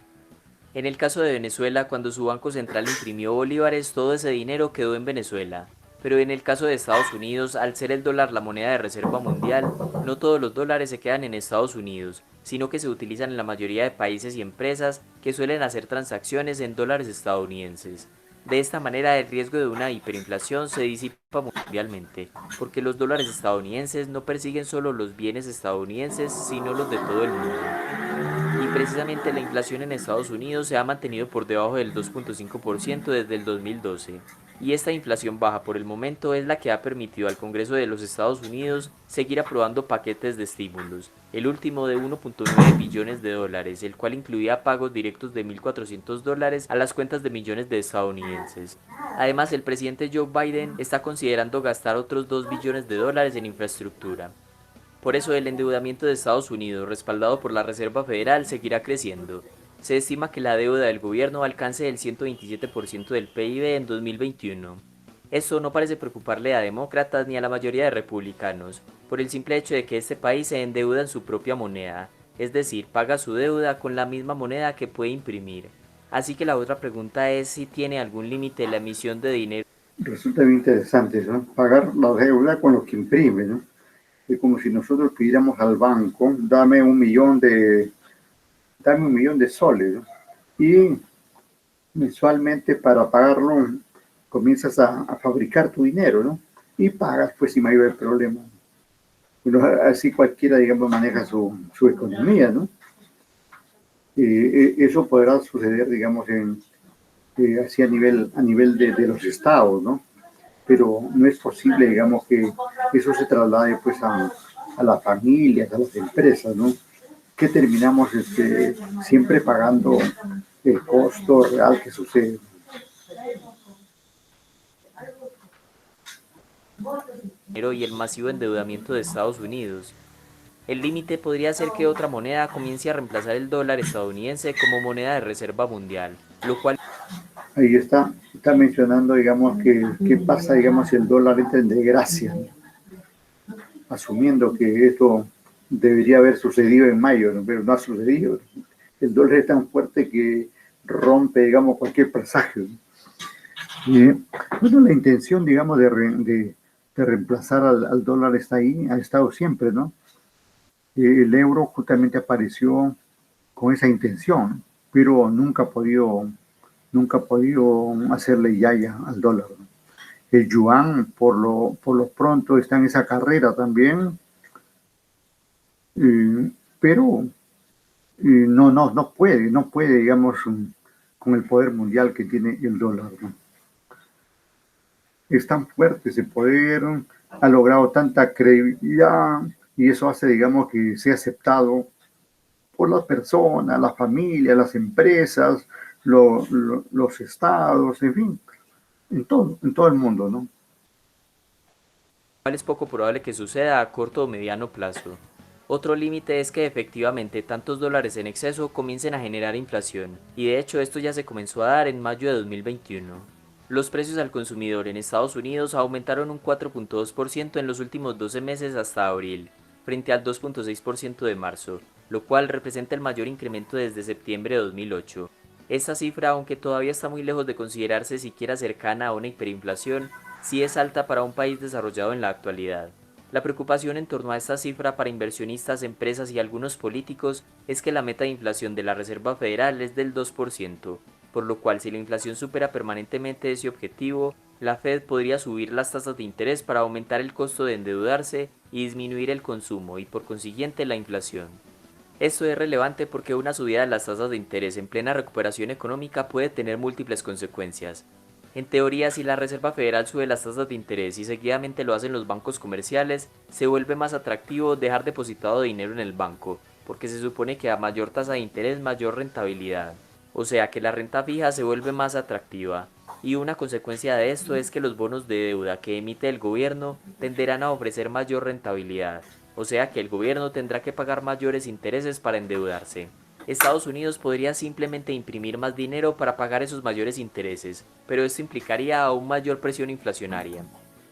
[SPEAKER 6] En el caso de Venezuela, cuando su Banco Central imprimió bolívares, todo ese dinero quedó en Venezuela. Pero en el caso de Estados Unidos, al ser el dólar la moneda de reserva mundial, no todos los dólares se quedan en Estados Unidos, sino que se utilizan en la mayoría de países y empresas que suelen hacer transacciones en dólares estadounidenses. De esta manera, el riesgo de una hiperinflación se disipa mundialmente, porque los dólares estadounidenses no persiguen solo los bienes estadounidenses, sino los de todo el mundo. Y precisamente la inflación en Estados Unidos se ha mantenido por debajo del 2.5% desde el 2012. Y esta inflación baja por el momento es la que ha permitido al Congreso de los Estados Unidos seguir aprobando paquetes de estímulos, el último de 1.9 billones de dólares, el cual incluía pagos directos de $1.400 a las cuentas de millones de estadounidenses. Además, el presidente Joe Biden está considerando gastar otros 2 billones de dólares en infraestructura. Por eso el endeudamiento de Estados Unidos, respaldado por la Reserva Federal, seguirá creciendo. Se estima que la deuda del gobierno alcance el 127% del PIB en 2021. Esto no parece preocuparle a demócratas ni a la mayoría de republicanos, por el simple hecho de que este país se endeuda en su propia moneda, es decir, paga su deuda con la misma moneda que puede imprimir. Así que la otra pregunta es si tiene algún límite la emisión de dinero.
[SPEAKER 1] Resulta bien interesante, ¿no? Pagar la deuda con lo que imprime, ¿no? Es como si nosotros pidiéramos al banco, dame un millón de soles, ¿no? Y mensualmente para pagarlo comienzas a fabricar tu dinero, ¿no? Y pagas pues sin mayor problema. Bueno, así cualquiera, digamos, maneja su economía, ¿no? Eso podrá suceder, digamos, así a nivel de los estados, ¿no? Pero no es posible, digamos, que eso se traslade pues a las familias, a las empresas, ¿no? Que terminamos siempre pagando el costo real que sucede.
[SPEAKER 6] Y el masivo endeudamiento de Estados Unidos. El límite podría ser que otra moneda comience a reemplazar el dólar estadounidense como moneda de reserva mundial, lo cual
[SPEAKER 1] Ahí está mencionando, digamos, que qué pasa, digamos, si el dólar entra en desgracia, ¿no? Asumiendo que esto debería haber sucedido en mayo, ¿no? Pero no ha sucedido. El dólar es tan fuerte que rompe, digamos, cualquier presagio, ¿no? Bueno, la intención, digamos, de reemplazar al dólar está ahí, ha estado siempre, ¿no? El euro justamente apareció con esa intención, pero nunca ha podido hacerle yaya al dólar, ¿no? El yuan, por lo pronto, está en esa carrera también, pero no puede, digamos, con el poder mundial que tiene el dólar, ¿no? Es tan fuerte ese poder, ha logrado tanta credibilidad y eso hace, digamos, que sea aceptado por las personas, las familias, las empresas, los estados, en fin, en todo el mundo, ¿no?
[SPEAKER 6] es poco probable que suceda a corto o mediano plazo. Otro límite es que efectivamente tantos dólares en exceso comiencen a generar inflación, y de hecho esto ya se comenzó a dar en mayo de 2021. Los precios al consumidor en Estados Unidos aumentaron un 4.2% en los últimos 12 meses hasta abril, frente al 2.6% de marzo, lo cual representa el mayor incremento desde septiembre de 2008. Esta cifra, aunque todavía está muy lejos de considerarse siquiera cercana a una hiperinflación, sí es alta para un país desarrollado en la actualidad. La preocupación en torno a esta cifra para inversionistas, empresas y algunos políticos es que la meta de inflación de la Reserva Federal es del 2%, por lo cual si la inflación supera permanentemente ese objetivo, la Fed podría subir las tasas de interés para aumentar el costo de endeudarse y disminuir el consumo y por consiguiente la inflación. Esto es relevante porque una subida de las tasas de interés en plena recuperación económica puede tener múltiples consecuencias. En teoría, si la Reserva Federal sube las tasas de interés y seguidamente lo hacen los bancos comerciales, se vuelve más atractivo dejar depositado dinero en el banco, porque se supone que a mayor tasa de interés mayor rentabilidad. O sea que la renta fija se vuelve más atractiva. Y una consecuencia de esto es que los bonos de deuda que emite el gobierno tenderán a ofrecer mayor rentabilidad. O sea que el gobierno tendrá que pagar mayores intereses para endeudarse. Estados Unidos podría simplemente imprimir más dinero para pagar esos mayores intereses, pero esto implicaría aún mayor presión inflacionaria.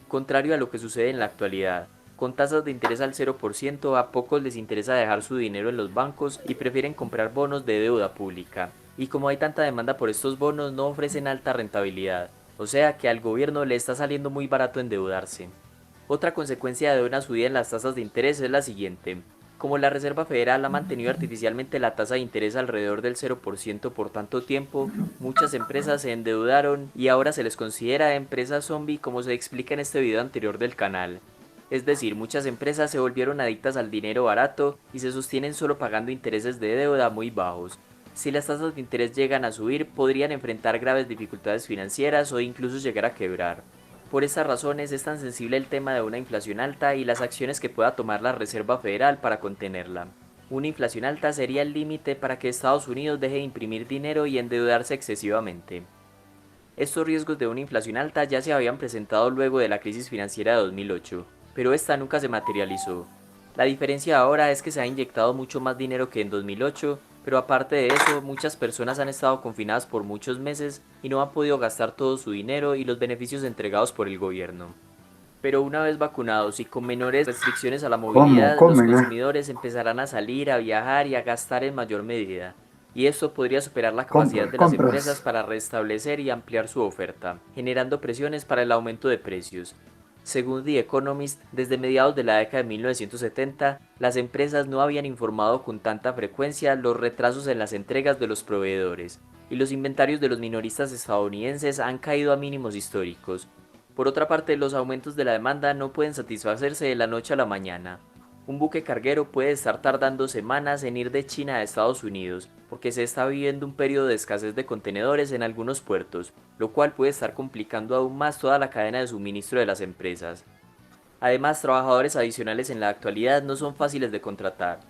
[SPEAKER 6] Contrario a lo que sucede en la actualidad, con tasas de interés al 0%, a pocos les interesa dejar su dinero en los bancos y prefieren comprar bonos de deuda pública. Y como hay tanta demanda por estos bonos, no ofrecen alta rentabilidad, o sea que al gobierno le está saliendo muy barato endeudarse. Otra consecuencia de una subida en las tasas de interés es la siguiente. Como la Reserva Federal ha mantenido artificialmente la tasa de interés alrededor del 0% por tanto tiempo, muchas empresas se endeudaron y ahora se les considera empresas zombie como se explica en este video anterior del canal. Es decir, muchas empresas se volvieron adictas al dinero barato y se sostienen solo pagando intereses de deuda muy bajos. Si las tasas de interés llegan a subir, podrían enfrentar graves dificultades financieras o incluso llegar a quebrar. Por estas razones es tan sensible el tema de una inflación alta y las acciones que pueda tomar la Reserva Federal para contenerla. Una inflación alta sería el límite para que Estados Unidos deje de imprimir dinero y endeudarse excesivamente. Estos riesgos de una inflación alta ya se habían presentado luego de la crisis financiera de 2008, pero esta nunca se materializó. La diferencia ahora es que se ha inyectado mucho más dinero que en 2008, pero aparte de eso, muchas personas han estado confinadas por muchos meses y no han podido gastar todo su dinero y los beneficios entregados por el gobierno. Pero una vez vacunados y con menores restricciones a la movilidad, los consumidores empezarán a salir, a viajar y a gastar en mayor medida. Y esto podría superar la capacidad de las empresas para restablecer y ampliar su oferta, generando presiones para el aumento de precios. Según The Economist, desde mediados de la década de 1970, las empresas no habían informado con tanta frecuencia los retrasos en las entregas de los proveedores, y los inventarios de los minoristas estadounidenses han caído a mínimos históricos. Por otra parte, los aumentos de la demanda no pueden satisfacerse de la noche a la mañana. Un buque carguero puede estar tardando semanas en ir de China a Estados Unidos porque se está viviendo un periodo de escasez de contenedores en algunos puertos, lo cual puede estar complicando aún más toda la cadena de suministro de las empresas. Además, trabajadores adicionales en la actualidad no son fáciles de contratar.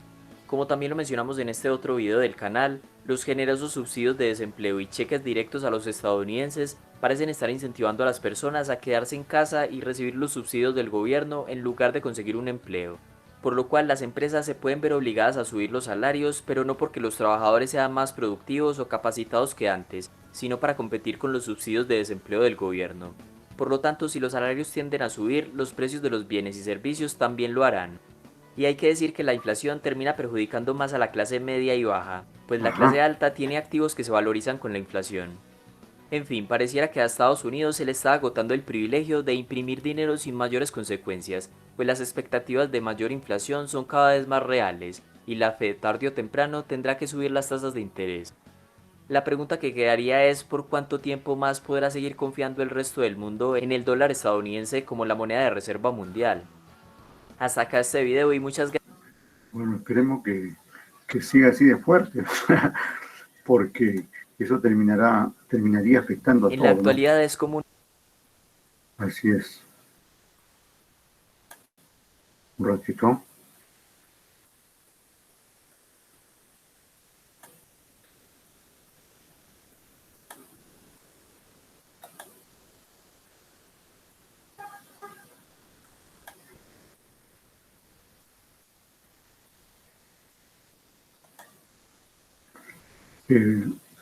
[SPEAKER 6] Como también lo mencionamos en este otro video del canal, los generosos subsidios de desempleo y cheques directos a los estadounidenses parecen estar incentivando a las personas a quedarse en casa y recibir los subsidios del gobierno en lugar de conseguir un empleo, por lo cual las empresas se pueden ver obligadas a subir los salarios, pero no porque los trabajadores sean más productivos o capacitados que antes, sino para competir con los subsidios de desempleo del gobierno. Por lo tanto, si los salarios tienden a subir, los precios de los bienes y servicios también lo harán. Y hay que decir que la inflación termina perjudicando más a la clase media y baja, pues la clase alta tiene activos que se valorizan con la inflación. En fin, pareciera que a Estados Unidos se le está agotando el privilegio de imprimir dinero sin mayores consecuencias, pues las expectativas de mayor inflación son cada vez más reales, y la Fed tarde o temprano tendrá que subir las tasas de interés. La pregunta que quedaría es ¿por cuánto tiempo más podrá seguir confiando el resto del mundo en el dólar estadounidense como la moneda de reserva mundial? Hasta acá este video y muchas gracias.
[SPEAKER 1] Bueno, esperemos que siga así de fuerte, porque eso terminaría afectando a
[SPEAKER 6] En
[SPEAKER 1] todo,
[SPEAKER 6] la
[SPEAKER 1] ¿no?
[SPEAKER 6] actualidad es común.
[SPEAKER 1] Así es. Un ratito.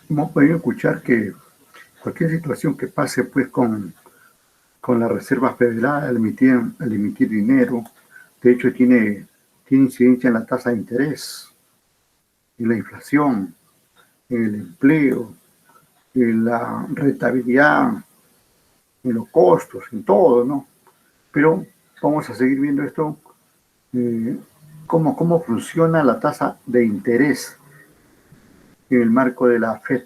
[SPEAKER 1] Hemos podido escuchar que cualquier situación que pase pues con la Reserva Federal al emitir dinero, de hecho tiene incidencia en la tasa de interés, en la inflación, en el empleo, en la rentabilidad, en los costos, en todo, ¿no? Pero vamos a seguir viendo esto, cómo funciona la tasa de interés en el marco de la FED.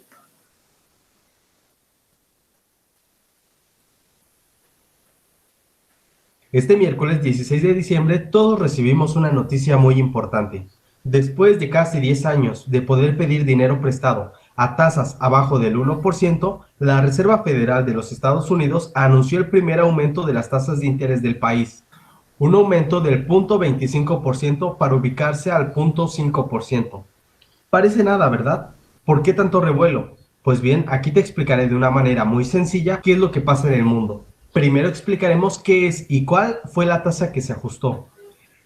[SPEAKER 7] Este miércoles 16 de diciembre todos recibimos una noticia muy importante. Después de casi 10 años de poder pedir dinero prestado a tasas abajo del 1%, la Reserva Federal de los Estados Unidos anunció el primer aumento de las tasas de interés del país. Un aumento del 0.25% para ubicarse al 0.5%. Parece nada, ¿verdad? ¿Por qué tanto revuelo? Pues bien, aquí te explicaré de una manera muy sencilla qué es lo que pasa en el mundo. Primero explicaremos qué es y cuál fue la tasa que se ajustó.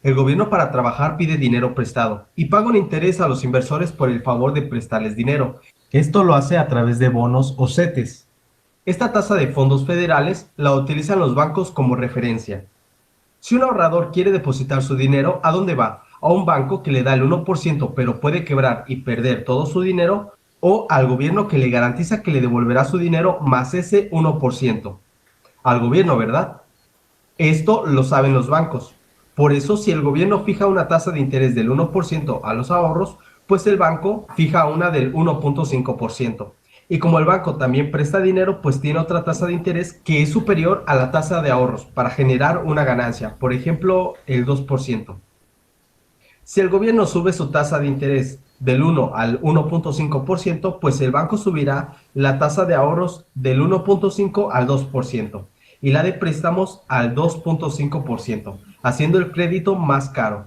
[SPEAKER 7] El gobierno para trabajar pide dinero prestado y paga un interés a los inversores por el favor de prestarles dinero. Esto lo hace a través de bonos o CETES. Esta tasa de fondos federales la utilizan los bancos como referencia. Si un ahorrador quiere depositar su dinero, ¿a dónde va? A un banco que le da el 1% pero puede quebrar y perder todo su dinero, o al gobierno que le garantiza que le devolverá su dinero más ese 1%. Al gobierno, ¿verdad? Esto lo saben los bancos. Por eso, si el gobierno fija una tasa de interés del 1% a los ahorros, pues el banco fija una del 1.5%. Y como el banco también presta dinero, pues tiene otra tasa de interés que es superior a la tasa de ahorros para generar una ganancia, por ejemplo, el 2%. Si el gobierno sube su tasa de interés del 1 al 1.5%, pues el banco subirá la tasa de ahorros del 1.5 al 2% y la de préstamos al 2.5%, haciendo el crédito más caro.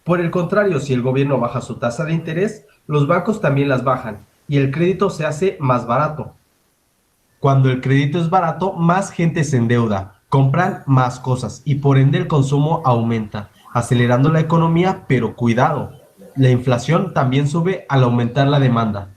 [SPEAKER 7] Por el contrario, si el gobierno baja su tasa de interés, los bancos también las bajan y el crédito se hace más barato. Cuando el crédito es barato, más gente se endeuda, compran más cosas y por ende el consumo aumenta, acelerando la economía, pero cuidado, la inflación también sube al aumentar la demanda.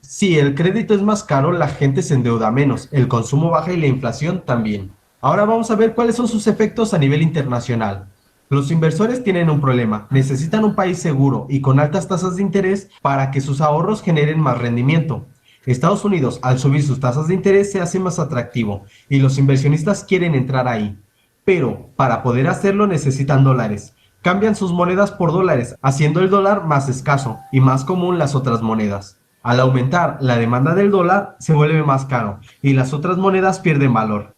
[SPEAKER 7] Si el crédito es más caro, la gente se endeuda menos, el consumo baja y la inflación también. Ahora vamos a ver cuáles son sus efectos a nivel internacional. Los inversores tienen un problema, necesitan un país seguro y con altas tasas de interés para que sus ahorros generen más rendimiento. Estados Unidos, al subir sus tasas de interés, se hace más atractivo y los inversionistas quieren entrar ahí. Pero para poder hacerlo necesitan dólares. Cambian sus monedas por dólares, haciendo el dólar más escaso y más común las otras monedas. Al aumentar la demanda del dólar, se vuelve más caro y las otras monedas pierden valor.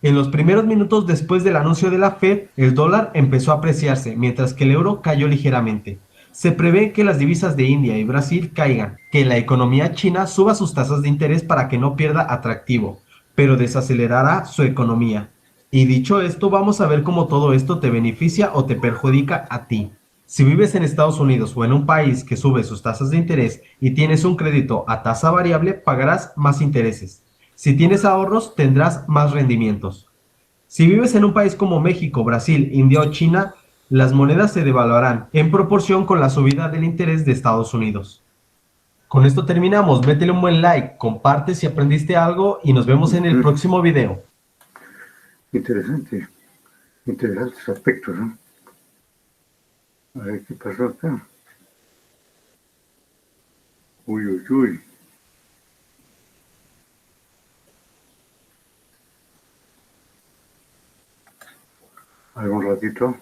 [SPEAKER 7] En los primeros minutos después del anuncio de la Fed, el dólar empezó a apreciarse, mientras que el euro cayó ligeramente. Se prevé que las divisas de India y Brasil caigan, que la economía china suba sus tasas de interés para que no pierda atractivo, pero desacelerará su economía. Y dicho esto, vamos a ver cómo todo esto te beneficia o te perjudica a ti. Si vives en Estados Unidos o en un país que sube sus tasas de interés y tienes un crédito a tasa variable, pagarás más intereses. Si tienes ahorros, tendrás más rendimientos. Si vives en un país como México, Brasil, India o China, las monedas se devaluarán en proporción con la subida del interés de Estados Unidos. Con esto terminamos. Métele un buen like, comparte si aprendiste algo y nos vemos en el próximo video.
[SPEAKER 1] Interesantes aspectos, ¿no? A ver qué pasó acá. Uy, uy, uy. ¿Algún ratito?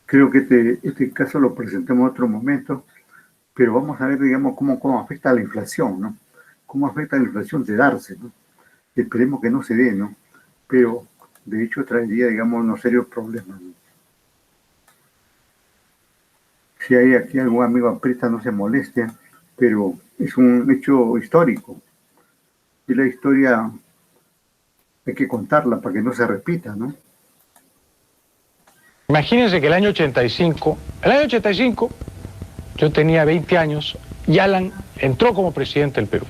[SPEAKER 1] Creo que este caso lo presentemos en otro momento, pero vamos a ver, digamos, cómo afecta a la inflación, ¿no? Cómo afecta a la inflación de darse, ¿no? Esperemos que no se dé, ¿no? Pero, de hecho, traería, digamos, unos serios problemas, ¿no? Si hay aquí algún amigo aprista, no se moleste, pero es un hecho histórico. Y la historia hay que contarla para que no se repita, ¿no?
[SPEAKER 8] Imagínense que el año 85, yo tenía 20 años y Alan entró como presidente del Perú.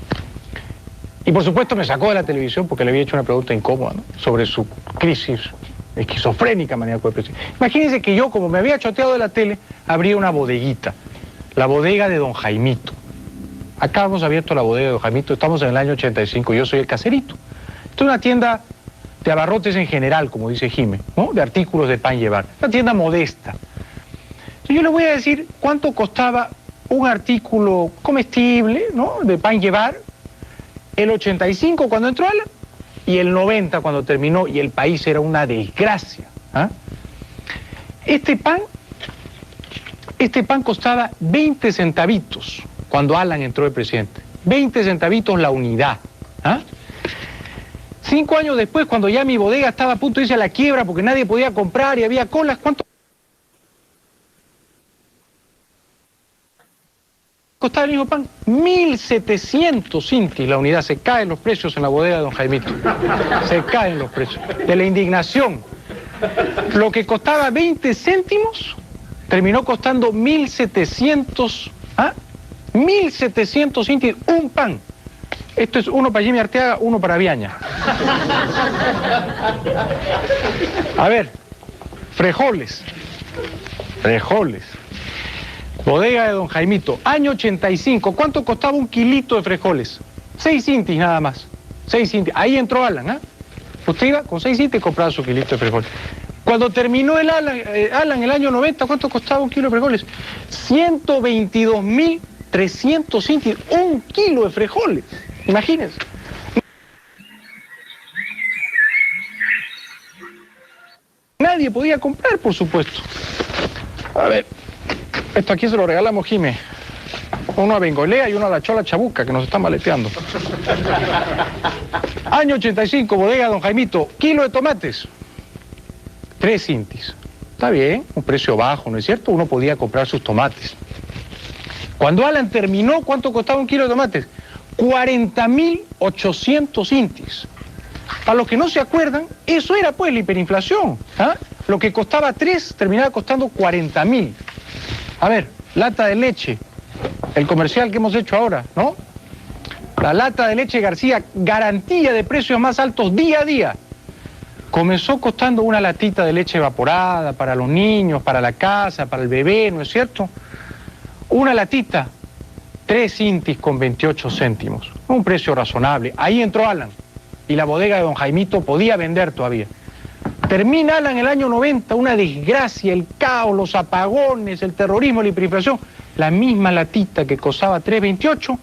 [SPEAKER 8] Y por supuesto me sacó de la televisión porque le había hecho una pregunta incómoda, ¿no?, sobre su crisis esquizofrénica maníaco de presidente. Imagínense que yo, como me había choteado de la tele, abría una bodeguita, la bodega de Don Jaimito. Acá hemos abierto la bodega de Don Jaimito, estamos en el año 85, yo soy el caserito. Esto es una tienda de abarrotes en general, como dice Jime, ¿no?, de artículos de pan llevar, una tienda modesta. Entonces yo le voy a decir cuánto costaba un artículo comestible, ¿no?, de pan llevar, el 85 cuando entró Alan y el 90 cuando terminó, y el país era una desgracia. Este pan costaba 20 centavitos cuando Alan entró de presidente, 20 centavitos la unidad. 5 años después, cuando ya mi bodega estaba a punto de irse a la quiebra porque nadie podía comprar y había colas, ¿cuánto costaba el mismo pan? 1.700 intis la unidad. Se caen los precios en la bodega de Don Jaimito. Se caen los precios. De la indignación. Lo que costaba 20 céntimos terminó costando 1.700. 1.700 intis un pan. Esto es uno para Jimmy Arteaga, uno para Viaña. A ver, frijoles. Bodega de Don Jaimito, año 85. ¿Cuánto costaba un kilito de frijoles? 6 intis nada más. 6 intis. Ahí entró Alan, Usted iba con 6 intis y compraba su kilito de frijoles. Cuando terminó el Alan el año 90, ¿cuánto costaba un kilo de frijoles? 122.300 intis. Un kilo de frijoles. Imagínense. Nadie podía comprar, por supuesto. A ver, esto aquí se lo regalamos, Jime. Uno a Bengolea y uno a la Chola Chabuca, que nos están maleteando. Año 85, bodega Don Jaimito, kilo de tomates, 3 intis. Está bien, un precio bajo, ¿no es cierto? Uno podía comprar sus tomates. Cuando Alan terminó, ¿cuánto costaba un kilo de tomates? 40.800 intis. Para los que no se acuerdan, eso era pues la hiperinflación. Lo que costaba 3 terminaba costando 40.000. A ver, lata de leche, el comercial que hemos hecho ahora, ¿no? La lata de leche García, garantía de precios más altos día a día. Comenzó costando una latita de leche evaporada para los niños, para la casa, para el bebé, ¿no es cierto? Una latita, 3 intis con 28 céntimos. Un precio razonable. Ahí entró Alan y la bodega de don Jaimito podía vender todavía. Termina Alan el año 90, una desgracia, el caos, los apagones, el terrorismo, la hiperinflación. La misma latita que costaba 3.28,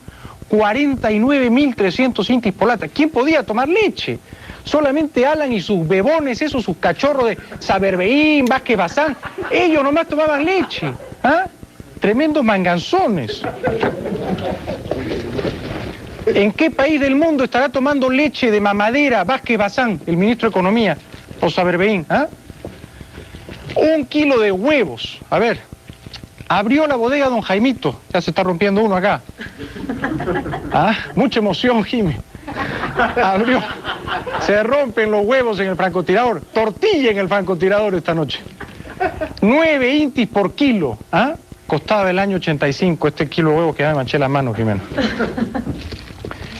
[SPEAKER 8] 49.300 intis por lata. ¿Quién podía tomar leche? Solamente Alan y sus bebones, esos, sus cachorros de Saberbeín, Vázquez Bazán, ellos nomás tomaban leche. ¿Ah? Tremendos manganzones. ¿En qué país del mundo estará tomando leche de mamadera Vázquez Bazán, el ministro de Economía, o Saberbeín? ¿Ah? 1 kilo de huevos. A ver, abrió la bodega don Jaimito. Ya se está rompiendo uno acá. ¿Ah? Mucha emoción, Jimmy. Abrió. Se rompen los huevos en el francotirador. Tortilla en el francotirador esta noche. 9 intis por kilo. ¿Ah? Costaba el año 85 este kilo de huevos que ya me manché las manos, Jimena.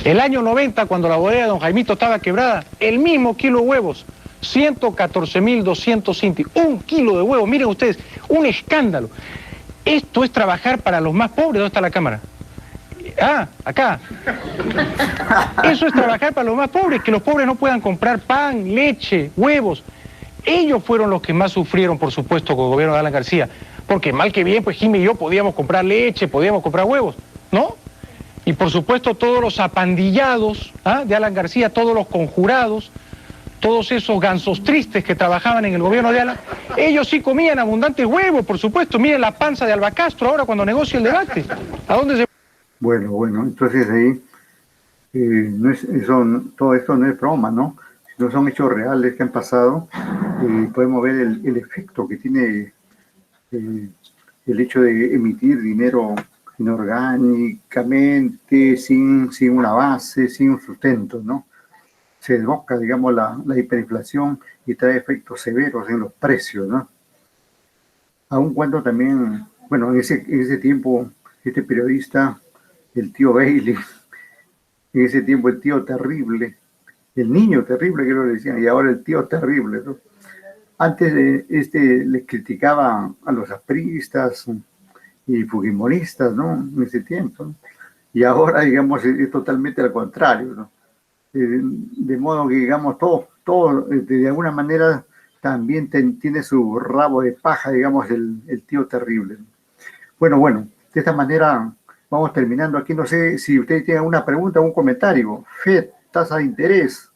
[SPEAKER 8] El año 90, cuando la bodega de don Jaimito estaba quebrada, el mismo kilo de huevos, 114.200 intis. 1 kilo de huevos, miren ustedes, un escándalo. Esto es trabajar para los más pobres. ¿Dónde está la cámara? Ah, acá. Eso es trabajar para los más pobres, que los pobres no puedan comprar pan, leche, huevos. Ellos fueron los que más sufrieron, por supuesto, con el gobierno de Alan García. Porque mal que bien, pues Jimmy y yo podíamos comprar leche, podíamos comprar huevos, ¿no? Y por supuesto todos los apandillados de Alan García, todos los conjurados, todos esos gansos tristes que trabajaban en el gobierno de Alan, ellos sí comían abundantes huevos, por supuesto. Miren la panza de Alba Castro ahora cuando negocia el debate. ¿A dónde se...?
[SPEAKER 1] Bueno, entonces ahí, todo esto no es broma, ¿no? No son hechos reales que han pasado. Podemos ver el efecto que tiene el hecho de emitir dinero inorgánicamente, sin una base, sin un sustento, ¿no? Se desboca, digamos, la hiperinflación y trae efectos severos en los precios, ¿no? Aun cuando también, bueno, en ese tiempo, este periodista, el tío Bailey, en ese tiempo el tío terrible, el niño terrible que lo decían, y ahora el tío terrible, ¿no? Antes le criticaba a los apristas y fujimoristas, ¿no? En ese tiempo, ¿no? Y ahora, digamos, es totalmente al contrario, ¿no? De modo que, digamos, todo de alguna manera también tiene su rabo de paja, digamos, el tío terrible, ¿no? Bueno, de esta manera vamos terminando aquí. No sé si usted tiene alguna pregunta o un comentario. FED, tasa de interés,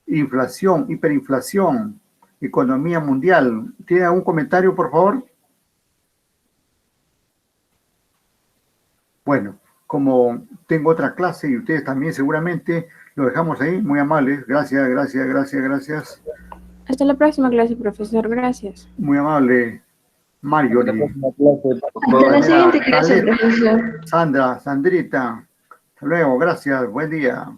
[SPEAKER 1] inflación, hiperinflación, economía mundial. ¿Tiene algún comentario, por favor? Bueno, como tengo otra clase y ustedes también seguramente, lo dejamos ahí. Muy amables. Gracias.
[SPEAKER 9] Hasta la próxima clase, profesor. Gracias.
[SPEAKER 1] Muy amable, Mario.
[SPEAKER 3] Hasta la siguiente clase, profesor.
[SPEAKER 1] Sandrita. Hasta luego. Gracias. Buen día.